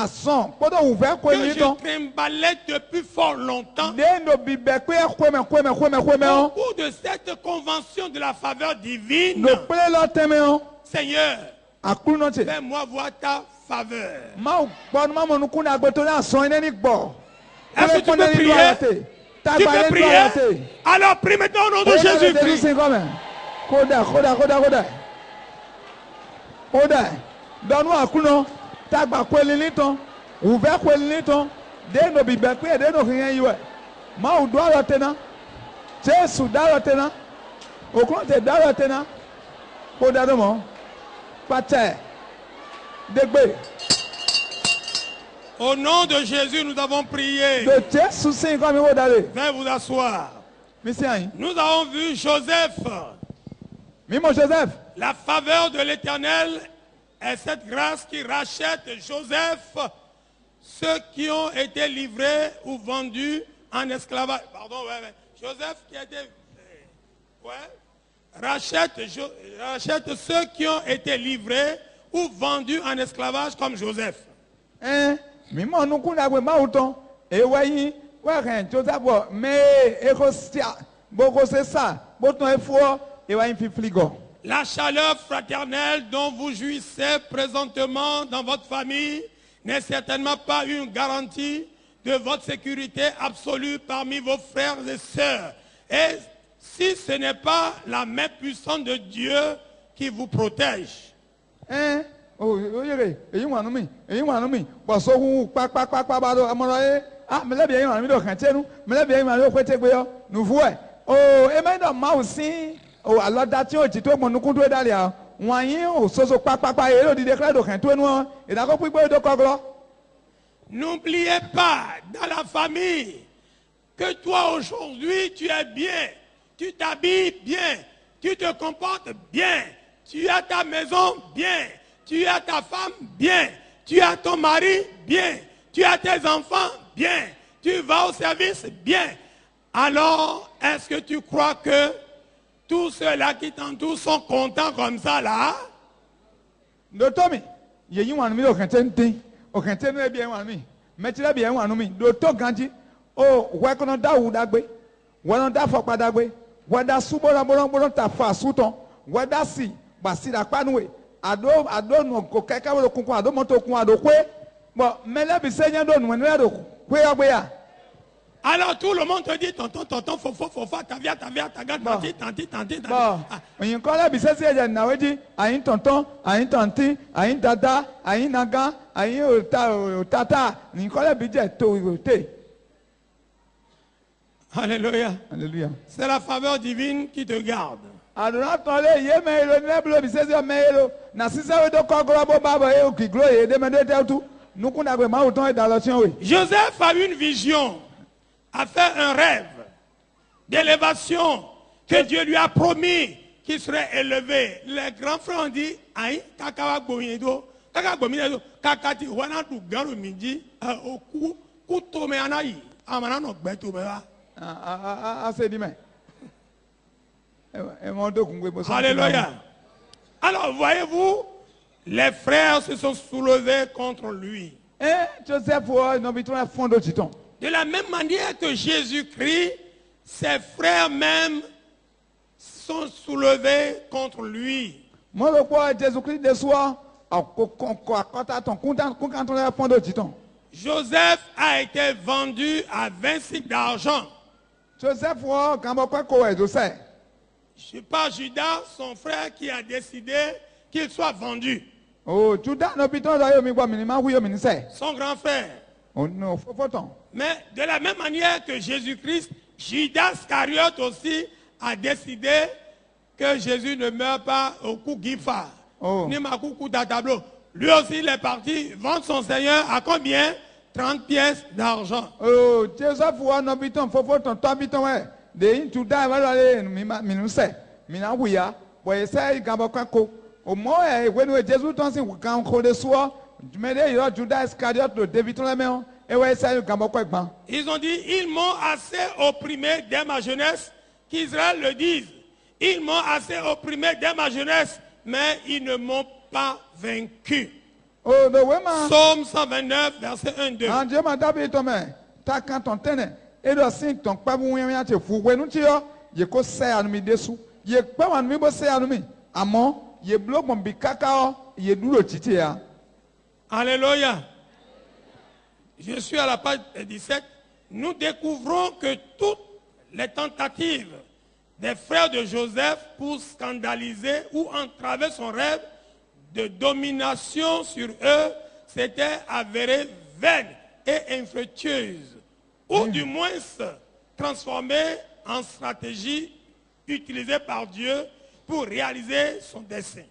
je trimbalais depuis fort longtemps, au cours de cette convention de la faveur divine, Seigneur, fais-moi voir ta faveur. Est-ce que tu peux prier? Tu peux prier? Alors prie maintenant au nom de Jésus-Christ. Donne-nous un coup, non? Tagba kweliliton, ouvert kweliliton, de no bibekwe, de no rien yue. Ma ou doit rotena, Jésus da rotena, au compte da rotena, Koda domo, Pate, Degbe. Au nom de Jésus, nous avons prié. De Jésus, c'est comme il va d'aller. Veuillez vous asseoir. Nous avons vu Joseph. Mimo Joseph. La faveur de l'Éternel est cette grâce qui rachète Joseph, ceux qui ont été livrés ou vendus en esclavage. Pardon, Joseph qui a été... rachète ceux qui ont été livrés ou vendus en esclavage comme Joseph. Mimo nous connaissons pas autant. Et voyez, Joseph, mais beaucoup c'est ça. Beaucoup est fort. Et voyez, fligo. La chaleur fraternelle dont vous jouissez présentement dans votre famille n'est certainement pas une garantie de votre sécurité absolue parmi vos frères et sœurs. Et si ce n'est pas la main puissante de Dieu qui vous protège. Alors d'attitude tu dois nous contrôler d'aller moyen au soso papa et le déclare de tout nous et d'accord pour de quoi. N'oubliez pas dans la famille que toi aujourd'hui tu es bien, tu t'habilles bien, tu te comportes bien, tu as ta maison bien, tu as ta femme bien, tu as ton mari bien, tu as tes enfants bien, tu vas au service bien. Alors est-ce que tu crois que tous ceux-là qui t'entourent sont contents comme ça là? De Tommy, il y a un ami au Kententi, au Kententi bien un ami, mais tu l'as bien un ami, de Toganji, oh, Wakonda ou Dagbe, Wananda Fopa Dagbe, Wada Subora Bolon Tafa Souton, Wada Si, Basila Panoué, Ado no Kokaka ou Kunko, Ado Montokun Ado Kwe, bon, mais là, il s'est donné, on est Ado Kwe. Alors tout le monde te dit tonton, fofa, tavia, tagat, tanti. Bon, on connaît bien ça, il y a Nawedi, aïn tonton, aïn tanti, aïn dada, aïn naga, aïn tata, on connaît bien tout. Alléluia. Alléluia. C'est la faveur divine qui te garde. Alors attendez, yé mais le neblo bisese mais le na sisa we do kokoro bo baba e o ki glo e de me de tout. Nous qu'on a vraiment autant dans l'action oui. Joseph a eu une vision, a fait un rêve d'élévation que Dieu lui a promis qu'il serait élevé. Les grands frères ont dit, aïe, kakawa boyedo, kaka gbomina kakati wana du garo minji oku kuto me anayi amana no gbeto me wa. C'est dit mais. Alléluia. Alors voyez-vous, les frères se sont soulevés contre lui. De la même manière que Jésus-Christ, ses frères même sont soulevés contre lui. Joseph a été vendu à 20 cycles d'argent. C'est pas Judas, son frère, qui a décidé qu'il soit vendu. Son grand frère. Mais de la même manière que Jésus-Christ, Judas Iscariote aussi a décidé que Jésus ne meurt pas au coup Gifa. Ni ma coup tableau. Lui aussi, il est parti vendre son Seigneur à combien? 30 pièces d'argent. Ils ont dit, ils m'ont assez opprimé dès ma jeunesse, qu'Israël le dise. Ils m'ont assez opprimé dès ma jeunesse, mais ils ne m'ont pas vaincu. Psaume 129, verset 1-2. Alléluia. Je suis à la page 17. Nous découvrons que toutes les tentatives des frères de Joseph pour scandaliser ou entraver son rêve de domination sur eux s'étaient avérées vaines et infructueuses, ou du moins transformées en stratégie utilisée par Dieu pour réaliser son dessein.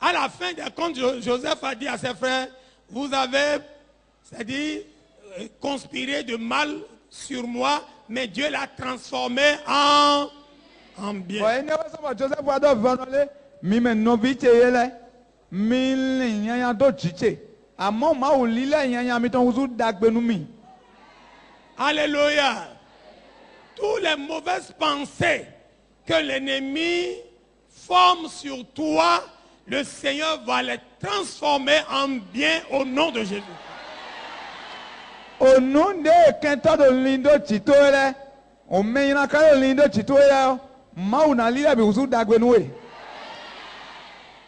À la fin des comptes, Joseph a dit à ses frères, vous avez, c'est-à-dire, conspiré de mal sur moi, mais Dieu l'a transformé en bien. Alléluia. Toutes les mauvaises pensées que l'ennemi forme sur toi, le Seigneur va les transformer en bien au nom de Jésus. Au nom de Kenta de Lindo Chitoele, au Meina Kalo Lindo Chitoele, Mauna Lila Biuzu Dagwenwe.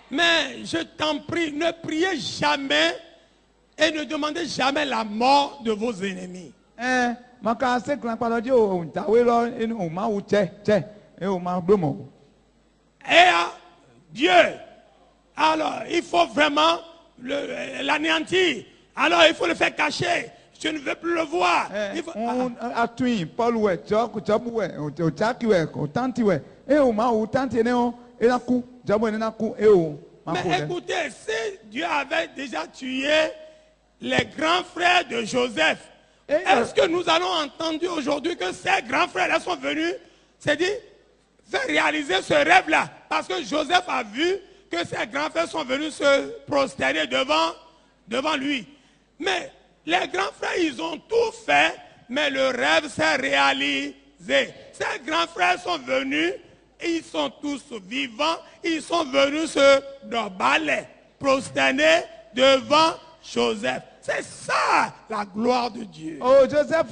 Mais je t'en prie, ne priez jamais et ne demandez jamais la mort de vos ennemis. Et Dieu, alors il faut vraiment l'anéantir. Alors il faut le faire cacher. Je ne veux plus le voir. Mais écoutez, si Dieu avait déjà tué les grands frères de Joseph, est-ce que nous allons entendre aujourd'hui que ces grands frères-là sont venus, c'est-à-dire faire réaliser ce rêve-là? Parce que Joseph a vu que ses grands frères sont venus se prosterner devant lui. Mais les grands frères, ils ont tout fait, mais le rêve s'est réalisé. Ces grands frères sont venus, ils sont tous vivants, ils sont venus se dobaler, prosterner devant Joseph. C'est ça la gloire de Dieu. Oh, Joseph,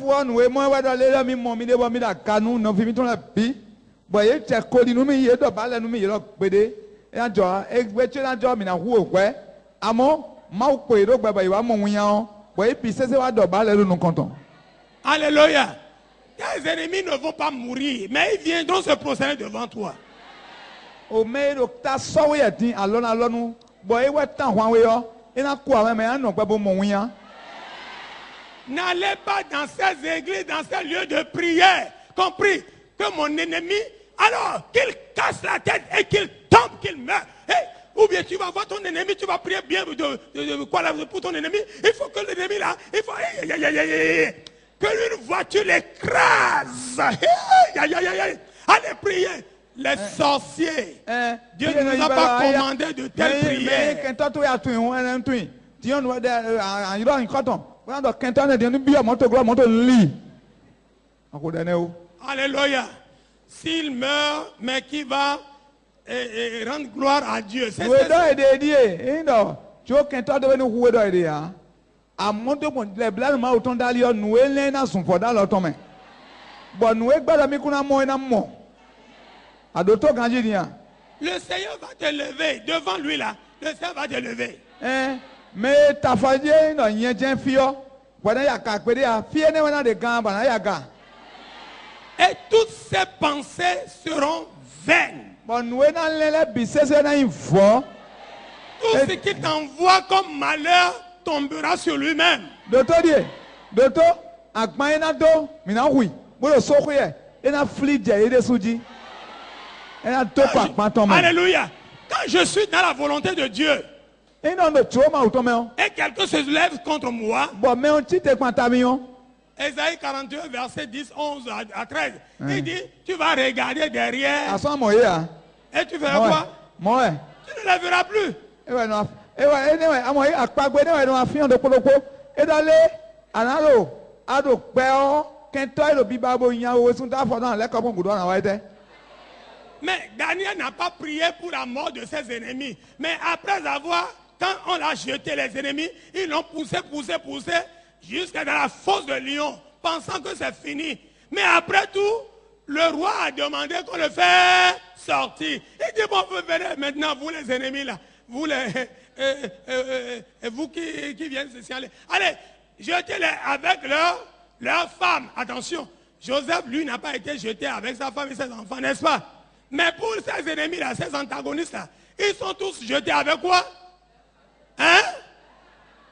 Alléluia. Tes ennemis ne vont pas mourir, mais ils viendront se prosterner devant toi. N'allez pas dans ces églises, dans ces lieux de prière, compris que mon ennemi, alors qu'il casse la tête et qu'il tombe, qu'il meurt. Ou bien tu vas voir ton ennemi, tu vas prier bien pour ton ennemi. Il faut que l'ennemi là, il faut que une voiture l'écrase. Allez prier. Les sorciers. Dieu ne nous a pas commandé de telles prières. Alléluia. S'il meurt, mais qui va rendre gloire à Dieu. C'est le Seigneur va te lever devant lui là. Le Seigneur va te lever. Et toutes ces pensées seront vaines. Tout ce qui t'envoie comme malheur tombera sur lui-même. Alléluia. Quand je suis dans la volonté de Dieu et quelqu'un se lève contre moi, Ésaïe 41, verset 10, 11 à 13, il dit, tu vas regarder derrière et tu verras quoi? Tu ne la verras plus. Mais Daniel n'a pas prié pour la mort de ses ennemis. Mais après avoir, quand on l'a jeté les ennemis, ils l'ont poussé jusqu'à dans la fosse de lion, pensant que c'est fini. Mais après tout, le roi a demandé qu'on le fasse sortir. Il dit, bon, vous venez maintenant, vous les ennemis là, vous vous qui viennent se signaler. Allez, jetez-les avec leur femme. Attention, Joseph, lui, n'a pas été jeté avec sa femme et ses enfants, n'est-ce pas? Mais pour ses ennemis là, ses antagonistes là, ils sont tous jetés avec quoi? Hein?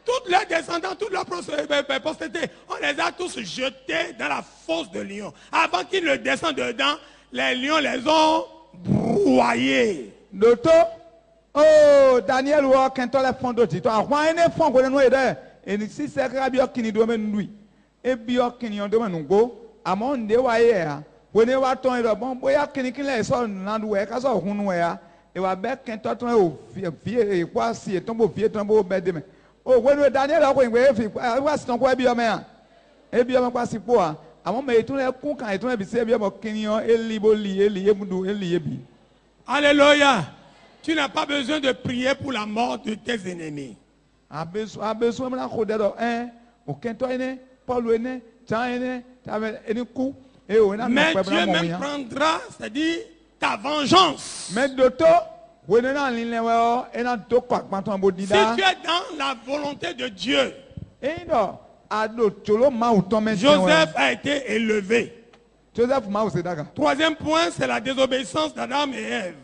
Toutes leurs descendants, toute leur postérité, on les a tous jetés dans la fosse de lion. Avant qu'ils ne descendent dedans, les lions les ont broyés. Oh, Daniel, quand on a fondé, tu as un fond que nous aidons. Et si c'est que bien qui nous donne lui, et bien qui nous donne nous, à mon dévoyé, when you are talking about boy, can you kill us on land work as of whom we are? You are back and talk to fear, was see a tumble fear tumble bedroom. Oh, when we're Daniel, I was not quite be a man. Maybe I'm a quasi poor. I want me to have cook, I don't have to say about Kenyon, Eliboli, Eliabudu, Eliebi. Alléluia. Tu n'as pas besoin de prier pour la mort de tes ennemis. Abesoin de Rodero, aucun toine, Paul Wene, Chine, any coup. Mais Dieu même prendra, c'est-à-dire ta vengeance. Si tu es dans la volonté de Dieu, Joseph a été élevé. Troisième point, c'est la désobéissance d'Adam et Ève.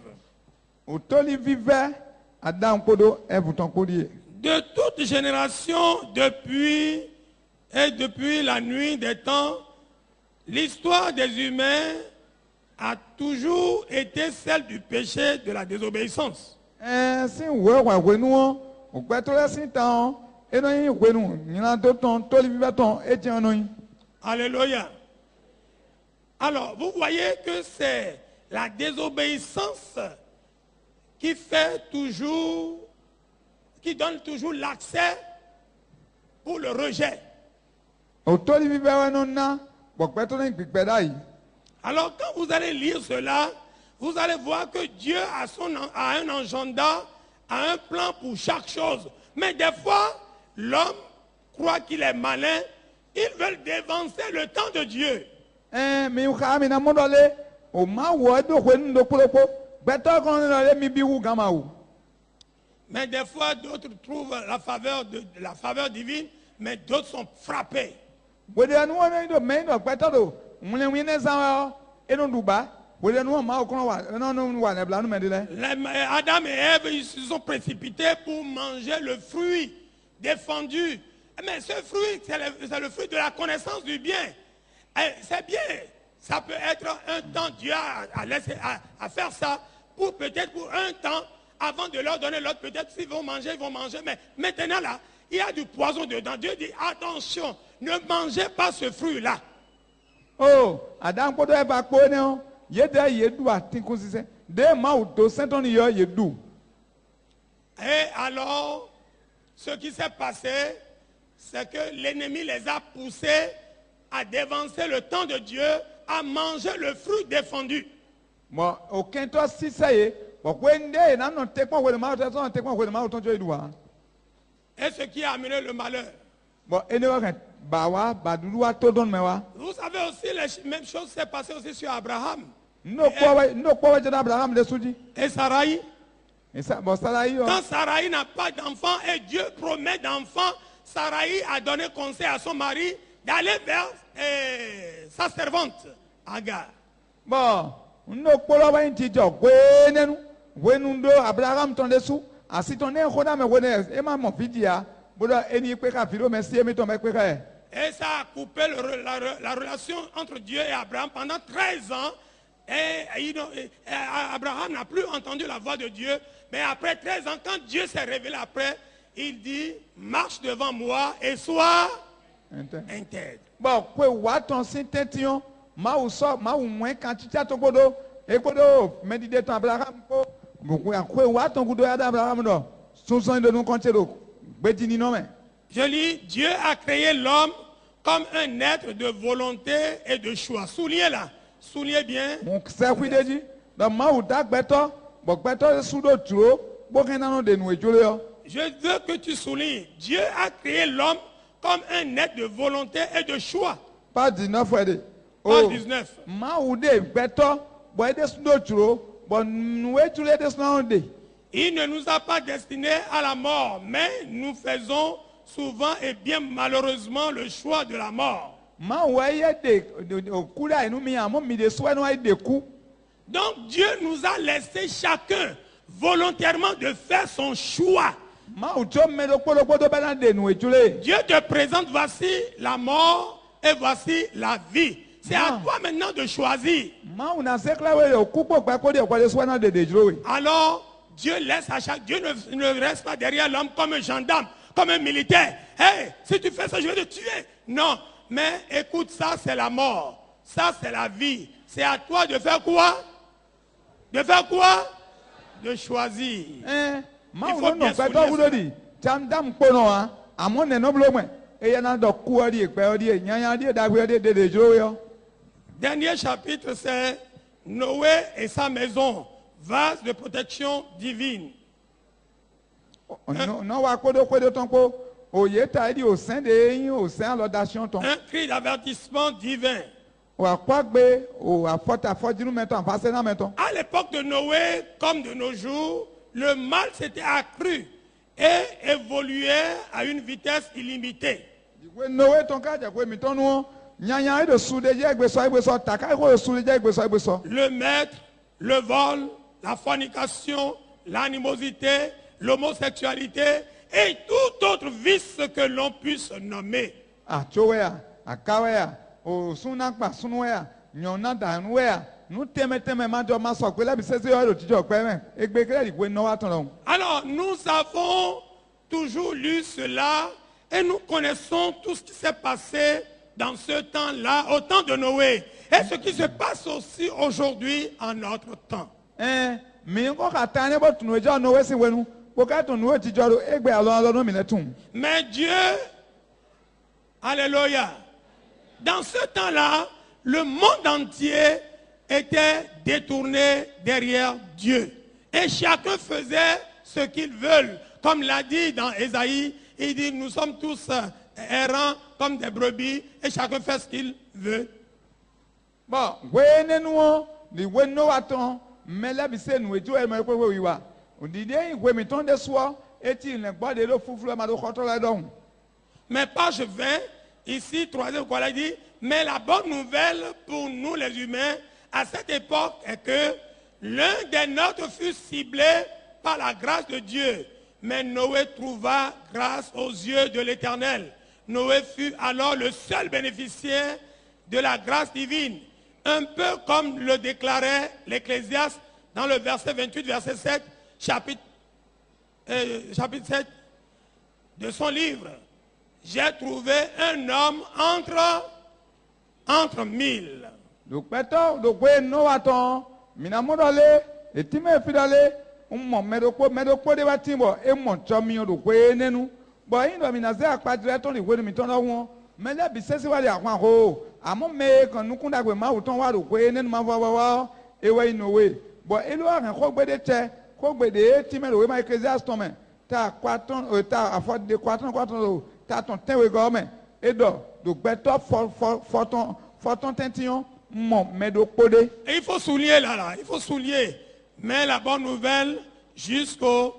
De toute génération, depuis la nuit des temps, l'histoire des humains a toujours été celle du péché de la désobéissance. Alléluia. Alors, vous voyez que c'est la désobéissance qui donne toujours l'accès pour le rejet. Alors quand vous allez lire cela, vous allez voir que Dieu a un agenda, a un plan pour chaque chose. Mais des fois, l'homme croit qu'il est malin, ils veulent dévancer le temps de Dieu. Mais des fois, d'autres trouvent la faveur divine, mais d'autres sont frappés. Adam et Ève, ils se sont précipités pour manger le fruit défendu. Mais ce fruit, c'est le fruit de la connaissance du bien. C'est bien. Ça peut être un temps, Dieu a faire ça, peut-être pour un temps, avant de leur donner l'autre, peut-être s'ils vont manger, mais maintenant là, il y a du poison dedans. Dieu dit, attention, ne mangez pas ce fruit-là. Oh, Adam kodo e ba kpo ne o. Ye de ye du atinkun sise. De ma o do senton ni yo ye du. Et alors, ce qui s'est passé, c'est que l'ennemi les a poussés à dévancer le temps de Dieu, à manger le fruit défendu. Bon, aucun to si ça y est. Bon, kwende na no tekwa we ma o so tekwa we ma o ton jo du wa. Et ce qui a amené le malheur. Bon, ene wa kan ba wa ba dudu wa to don me wa. Vous savez aussi, les mêmes choses s'est passé aussi sur Abraham No kwa wa jana Abraham de suji. et Sarai. Et ça bon ça yo. Quand Sarai n'a pas d'enfant et Dieu promet d'enfant, Sarai a donné conseil à son mari d'aller vers sa servante, Agar. Bon, no kwa wa nti jo gwenenu. Wenu ndo Abraham ton desu. Asi ton ne khoda me wene e ma mo fidia. Boda eni pe ka filo merci e mi ton me pe ka. Et ça a coupé la relation entre Dieu et Abraham pendant 13 ans. Et Abraham n'a plus entendu la voix de Dieu. Mais après 13 ans, quand Dieu s'est révélé après, il dit, marche devant moi et sois intègre. Bon, kwe wa ton sintention, ma ou so, ma ou moins quand tu t'as ton godo, et godo, mais dit de ton Abraham ko, kwe wa ton godo ya d'Abraham do, sous de nous compter do, bedini non mais. Je lis, Dieu a créé l'homme comme un être de volonté et de choix. Soulignez là, soulignez bien. Mon c'est quoi de dit, dans ma ou dak beto, bon beto sous do tro, bon kenan de nous ejole. Je veux que tu soulignes, Dieu a créé l'homme comme un être de volonté et de choix. Pas 19 fois de. Pas 19. Ma ou de beto, bon de sous do tro, bon nous ejole de sous de. Il ne nous a pas destinés à la mort, mais nous faisons souvent et bien malheureusement le choix de la mort. Donc Dieu nous a laissé chacun volontairement de faire son choix. Dieu te présente, voici la mort et voici la vie. C'est à toi maintenant de choisir. Alors, Dieu laisse à chaque... Dieu ne reste pas derrière l'homme comme un gendarme, comme un militaire. Hey, si tu fais ça, je vais te tuer. Non, mais écoute, ça c'est la mort. Ça c'est la vie. C'est à toi de faire quoi? De faire quoi? De choisir. Il faut bien souligner ça. Dernier chapitre, c'est Noé et sa maison. Vase de protection divine. Un cri d'avertissement divin. À l'époque de Noé, comme de nos jours, le mal s'était accru et évoluait à une vitesse illimitée. Le maître, le vol, la fornication, l'animosité, l'homosexualité et tout autre vice que l'on puisse nommer. Alors nous avons toujours lu cela et nous connaissons tout ce qui s'est passé dans ce temps-là, au temps de Noé, et ce qui se passe aussi aujourd'hui en notre temps. Mais Dieu, alléluia, dans ce temps-là, le monde entier était détourné derrière Dieu. Et chacun faisait ce qu'il veut. Comme l'a dit dans Ésaïe, il dit, nous sommes tous errants comme des brebis et chacun fait ce qu'il veut. Bon, mais là, c'est nous et tout, et on dit, mais ton de soi, est-il n'est pas de l'eau foufou, mais page 20, ici, troisième quoi, il dit, mais la bonne nouvelle pour nous les humains, à cette époque, est que l'un des nôtres fut ciblé par la grâce de Dieu. Mais Noé trouva grâce aux yeux de l'Éternel. Noé fut alors le seul bénéficiaire de la grâce divine. Un peu comme le déclarait l'Ecclésiaste dans le verset 28, verset 7, chapitre chapitre 7 de son livre, j'ai trouvé un homme entre 1000. Donc maintenant, donc oui, nous attendons. Minamodale, et Timé Fidale, Medoko de Batimbo, et mon champion de Quenenu. Bon, il doit minazer à pas de ton de Miton. Mais là, c'est what I want. À mon mec, quand nous condamnons ma autant voir de Quenen, ma voix, et way no way. Bon, il doit un robe de terre, robe de Timé, oui, ma ecclésiastomé. T'as 4 t'as à faute de 4 t'as ton teint et gomme. Et donc, better for ton tentillon. Et il faut souligner là, il faut souligner. Mais la bonne nouvelle, jusqu'au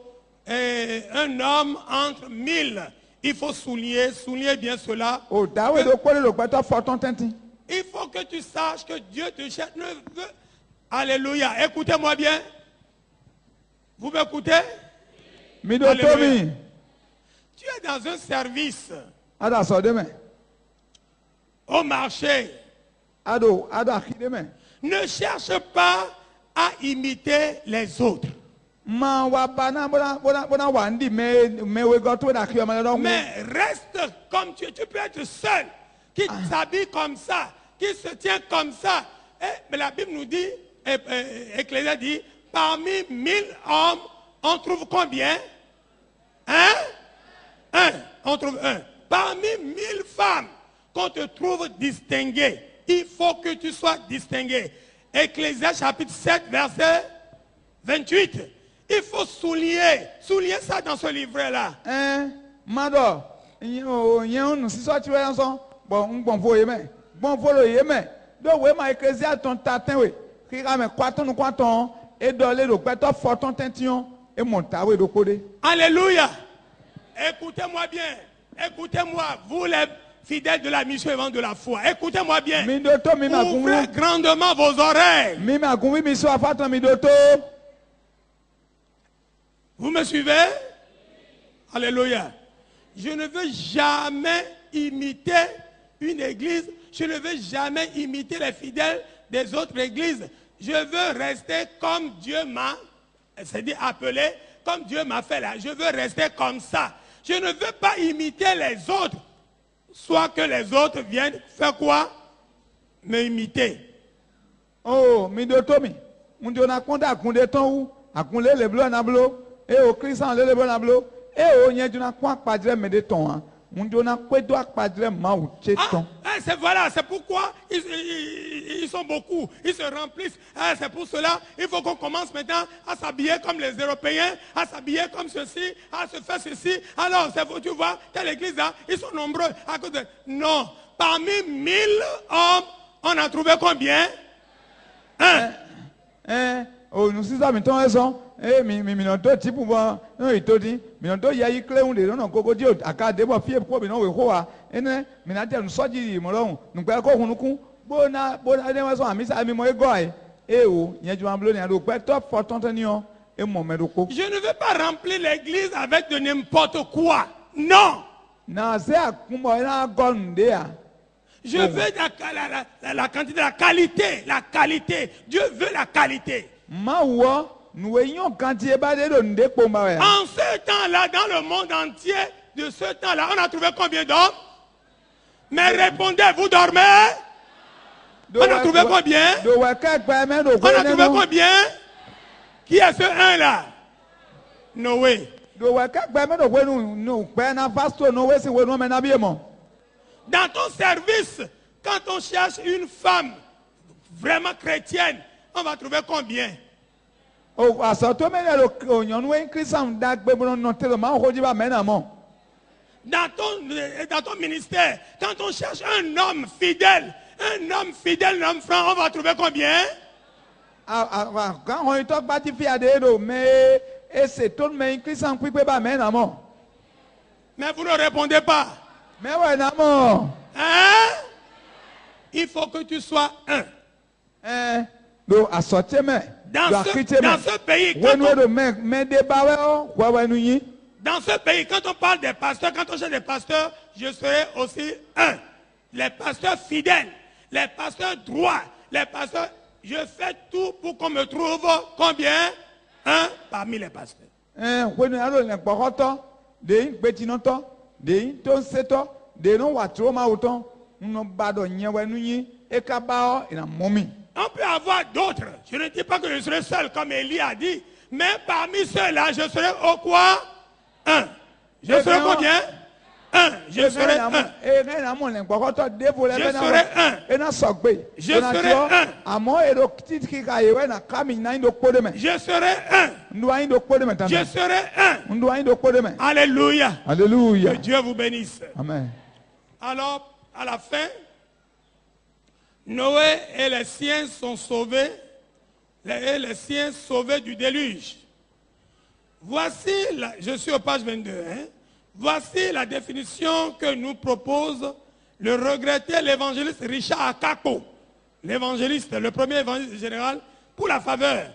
un homme entre 1000. Il faut souligner bien cela. Il faut que tu saches que Dieu te cherche. Alléluia. Écoutez-moi bien. Vous m'écoutez? Alléluia. Tu es dans un service. Au marché. Ne cherche pas à imiter les autres. Mais reste comme tu es. Tu peux être seul, qui s'habille comme ça, qui se tient comme ça. Mais la Bible nous dit, Ecclésiaste dit, parmi 1000 hommes, on trouve combien? Un. On trouve un. Parmi 1000 femmes, qu'on te trouve distingué. Il faut que tu sois distingué. Ecclésiaste chapitre 7, verset 28. Il faut souligner ça dans ce livret-là. Alléluia. Écoutez-moi bien. Écoutez-moi, vous les fidèles de la mission évangélique de la foi. Écoutez-moi bien. Ouvrez grandement vos oreilles. Vous me suivez? Alléluia. Je ne veux jamais imiter une église. Je ne veux jamais imiter les fidèles des autres églises. Je veux rester comme Dieu m'a, c'est-à-dire appelé, comme Dieu m'a fait là. Je veux rester comme ça. Je ne veux pas imiter les autres. Soit que les autres viennent faire quoi? Me imiter. Oh, Midotomi. On dit on a compté à compter ton à compter les bleus nablo et au Christian les bleus nablo et au n'y a du na quoi pas dire mais de ton. On dit on a quoi doit pas dire maou cheton. C'est voilà, c'est pourquoi ils sont beaucoup, ils se remplissent. C'est pour cela, il faut qu'on commence maintenant à s'habiller comme les Européens, à s'habiller comme ceci, à se faire ceci. Alors, tu vois, telle église là, ils sont nombreux à cause de... Non, parmi 1000 hommes, on a trouvé combien? Oh, nous sommes maintenant raison. Minonto type pour non il te dit minonto ya yi clé on de non koko di aka de bo fie ko bi non we ko wa ene minate no soji mo lohun nugba ko hunukun bona de wa so ami sa mi mo ego ai o yen ju amblo ni ado pe top for tontonio e mo medoko. Je ne veux pas remplir l'église avec de n'importe quoi. Non. Na se akumo na gonde a. Je veux la quantité, la qualité. Dieu veut la qualité. En ce temps-là, dans le monde entier, de ce temps-là, on a trouvé combien d'hommes? Mais répondez, vous dormez? On a trouvé combien? On a trouvé combien? Qui est ce un-là? Noé. Dans ton service, quand on cherche une femme vraiment chrétienne, on va trouver combien? Dans ton ministère, quand on cherche un homme fidèle, un homme franc, on va trouver combien? Mais vous ne répondez pas. Hein? Il faut que tu sois un. Dans ce pays, quand on parle des pasteurs, quand on cherche des pasteurs, je serai aussi un. Les pasteurs fidèles, les pasteurs droits, les pasteurs, je fais tout pour qu'on me trouve combien? Un parmi les pasteurs. When I don't like Pohoto, they ain't betinoto, they ain't don't settle, they don't want to auto, no bad on Yawanuni, Ekabao in a mommy. On peut avoir d'autres. Je ne dis pas que je serai seul, comme Élie a dit. Mais parmi ceux-là, je serai au quoi? Un. Je serai combien? Un. Je serai un. Je serai un. Je serai un. Je serai un. Je serai un. Alléluia. Alléluia. Que Dieu vous bénisse. Amen. Alors, à la fin, Noé et les siens sont sauvés, et les siens sauvés du déluge. Voici, je suis aux page 22, voici la définition que nous propose le regretté l'évangéliste Richard Akako, l'évangéliste, le premier évangéliste général, pour la faveur.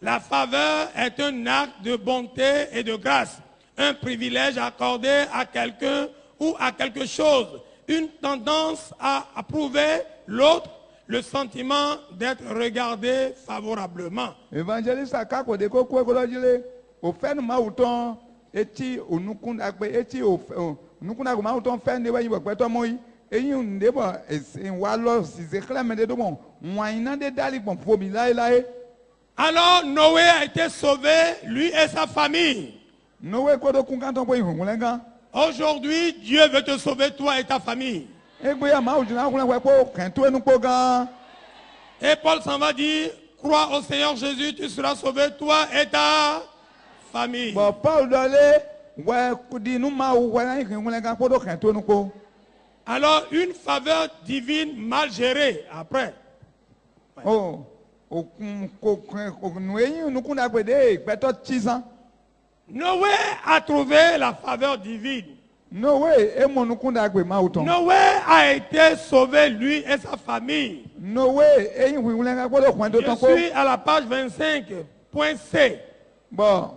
La faveur est un acte de bonté et de grâce, un privilège accordé à quelqu'un ou à quelque chose, une tendance à approuver l'autre, le sentiment d'être regardé favorablement. Évangéliste Akako de Koko Ekolojile, au fait de Maouton, eti onukunda kpe eti onukunda ko Maouton fait de wayi bakweto moyi, eyi ndebo walo sizekla mede do bon, waina de dali bon fobi lae. Alors Noé a été sauvé, lui et sa famille. Noé kodo kunkanton ko ihungulenga. Aujourd'hui, Dieu veut te sauver, toi et ta famille. Et Paul s'en va dire, crois au Seigneur Jésus, tu seras sauvé, toi et ta famille. Alors, une faveur divine mal gérée, après. Ouais. Noé a trouvé la faveur divine. Noé a été sauvé, lui et sa famille. Je suis à la page 25, point C. Bon.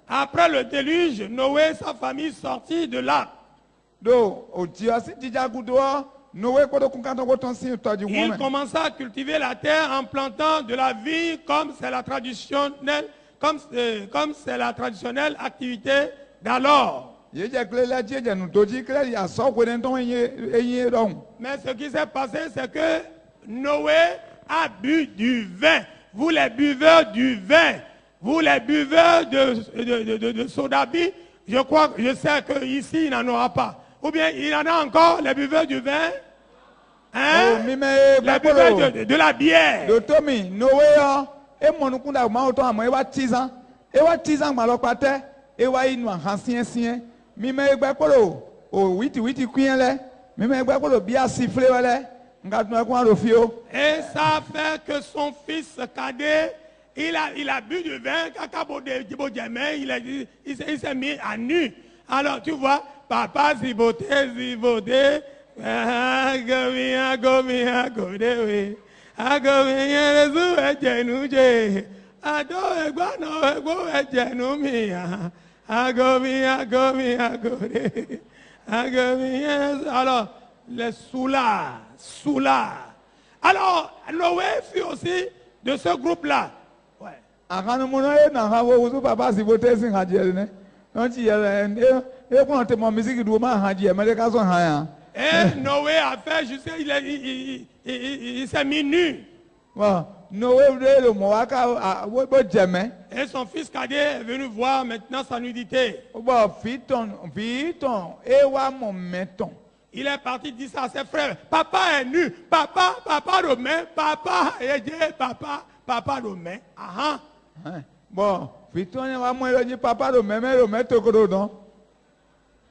Après le déluge, Noé et sa famille sortit de l'arc. Il commença à cultiver la terre en plantant de la vigne comme c'est la traditionnelle, comme c'est la traditionnelle activité d'alors. Mais ce qui s'est passé, c'est que Noé a bu du vin. Vous les buveurs du vin, vous les buveurs de sodabi, je sais qu'ici il n'en aura pas. Ou bien il y en a encore, les buveurs du vin. Hein? Les buveurs de la bière. Et ça fait que son fils cadet, il a bu du vin, il s'est mis à nu. Alors tu vois, papa ziboté, alors, les soulards. Alors, Noé fut aussi de ce groupe-là. Ouais. Et Noé a fait, je sais, il s'est mis nu. Et son fils cadet est venu voir maintenant sa nudité. Il est parti dire ça à ses frères. Papa est nu. Papa Romain. Papa Romain. Ah. Bon,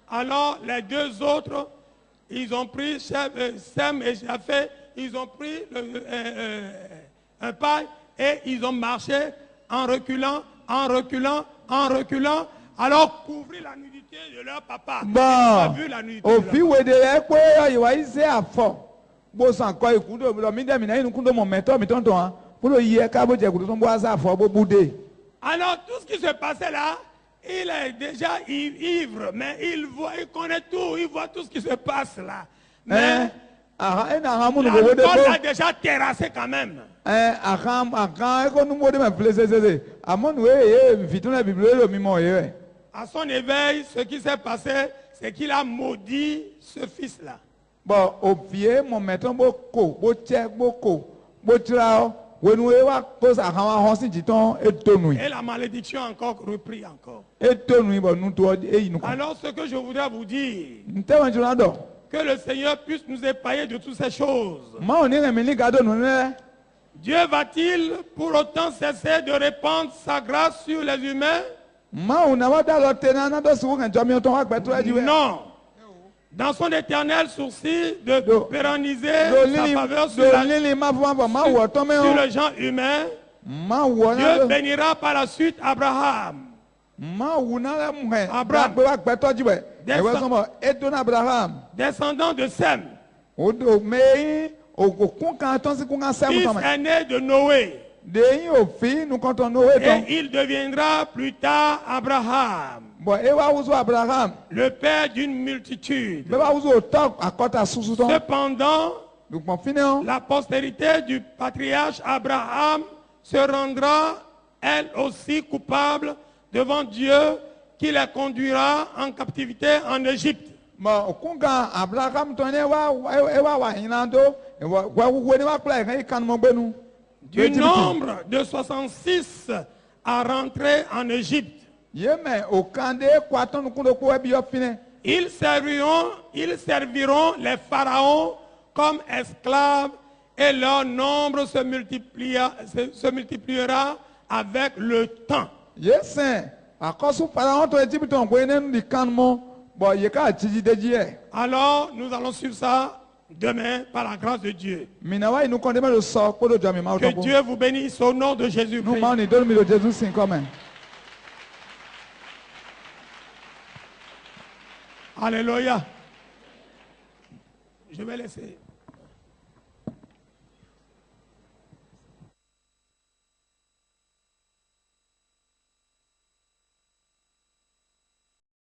alors les deux autres, ils ont pris Sem et Japheth, ils ont pris un paille et ils ont marché en reculant, alors couvrir la nudité de leur papa. Ils n'ont pas vu la nudité de leur papa. Alors tout ce qui se passait là, il est déjà ivre, mais il connaît tout, il voit tout ce qui se passe là. Mais L'alcool a déjà terrassé quand même. À son éveil, ce qui s'est passé, c'est qu'il a maudit ce fils-là. Et la malédiction a encore repris encore. Alors ce que je voudrais vous dire, que le Seigneur puisse nous épailler de toutes ces choses. Dieu va-t-il pour autant cesser de répandre sa grâce sur les humains? Non. Dans son éternel souci de pérenniser sa faveur sur les gens humains, Dieu bénira par la suite Abraham. Descendant de Sem, fils aîné de Noé. Et il deviendra plus tard Abraham, le père d'une multitude. Cependant, la postérité du patriarche Abraham se rendra elle aussi coupable devant Dieu, qui la conduira en captivité en Égypte. Du nombre de 66 à rentrer en Égypte. Ils serviront les pharaons comme esclaves, et leur nombre se multipliera avec le temps. Alors, nous allons suivre ça demain par la grâce de Dieu. Que Dieu vous bénisse au nom de Jésus-Christ. Alléluia. Je vais laisser.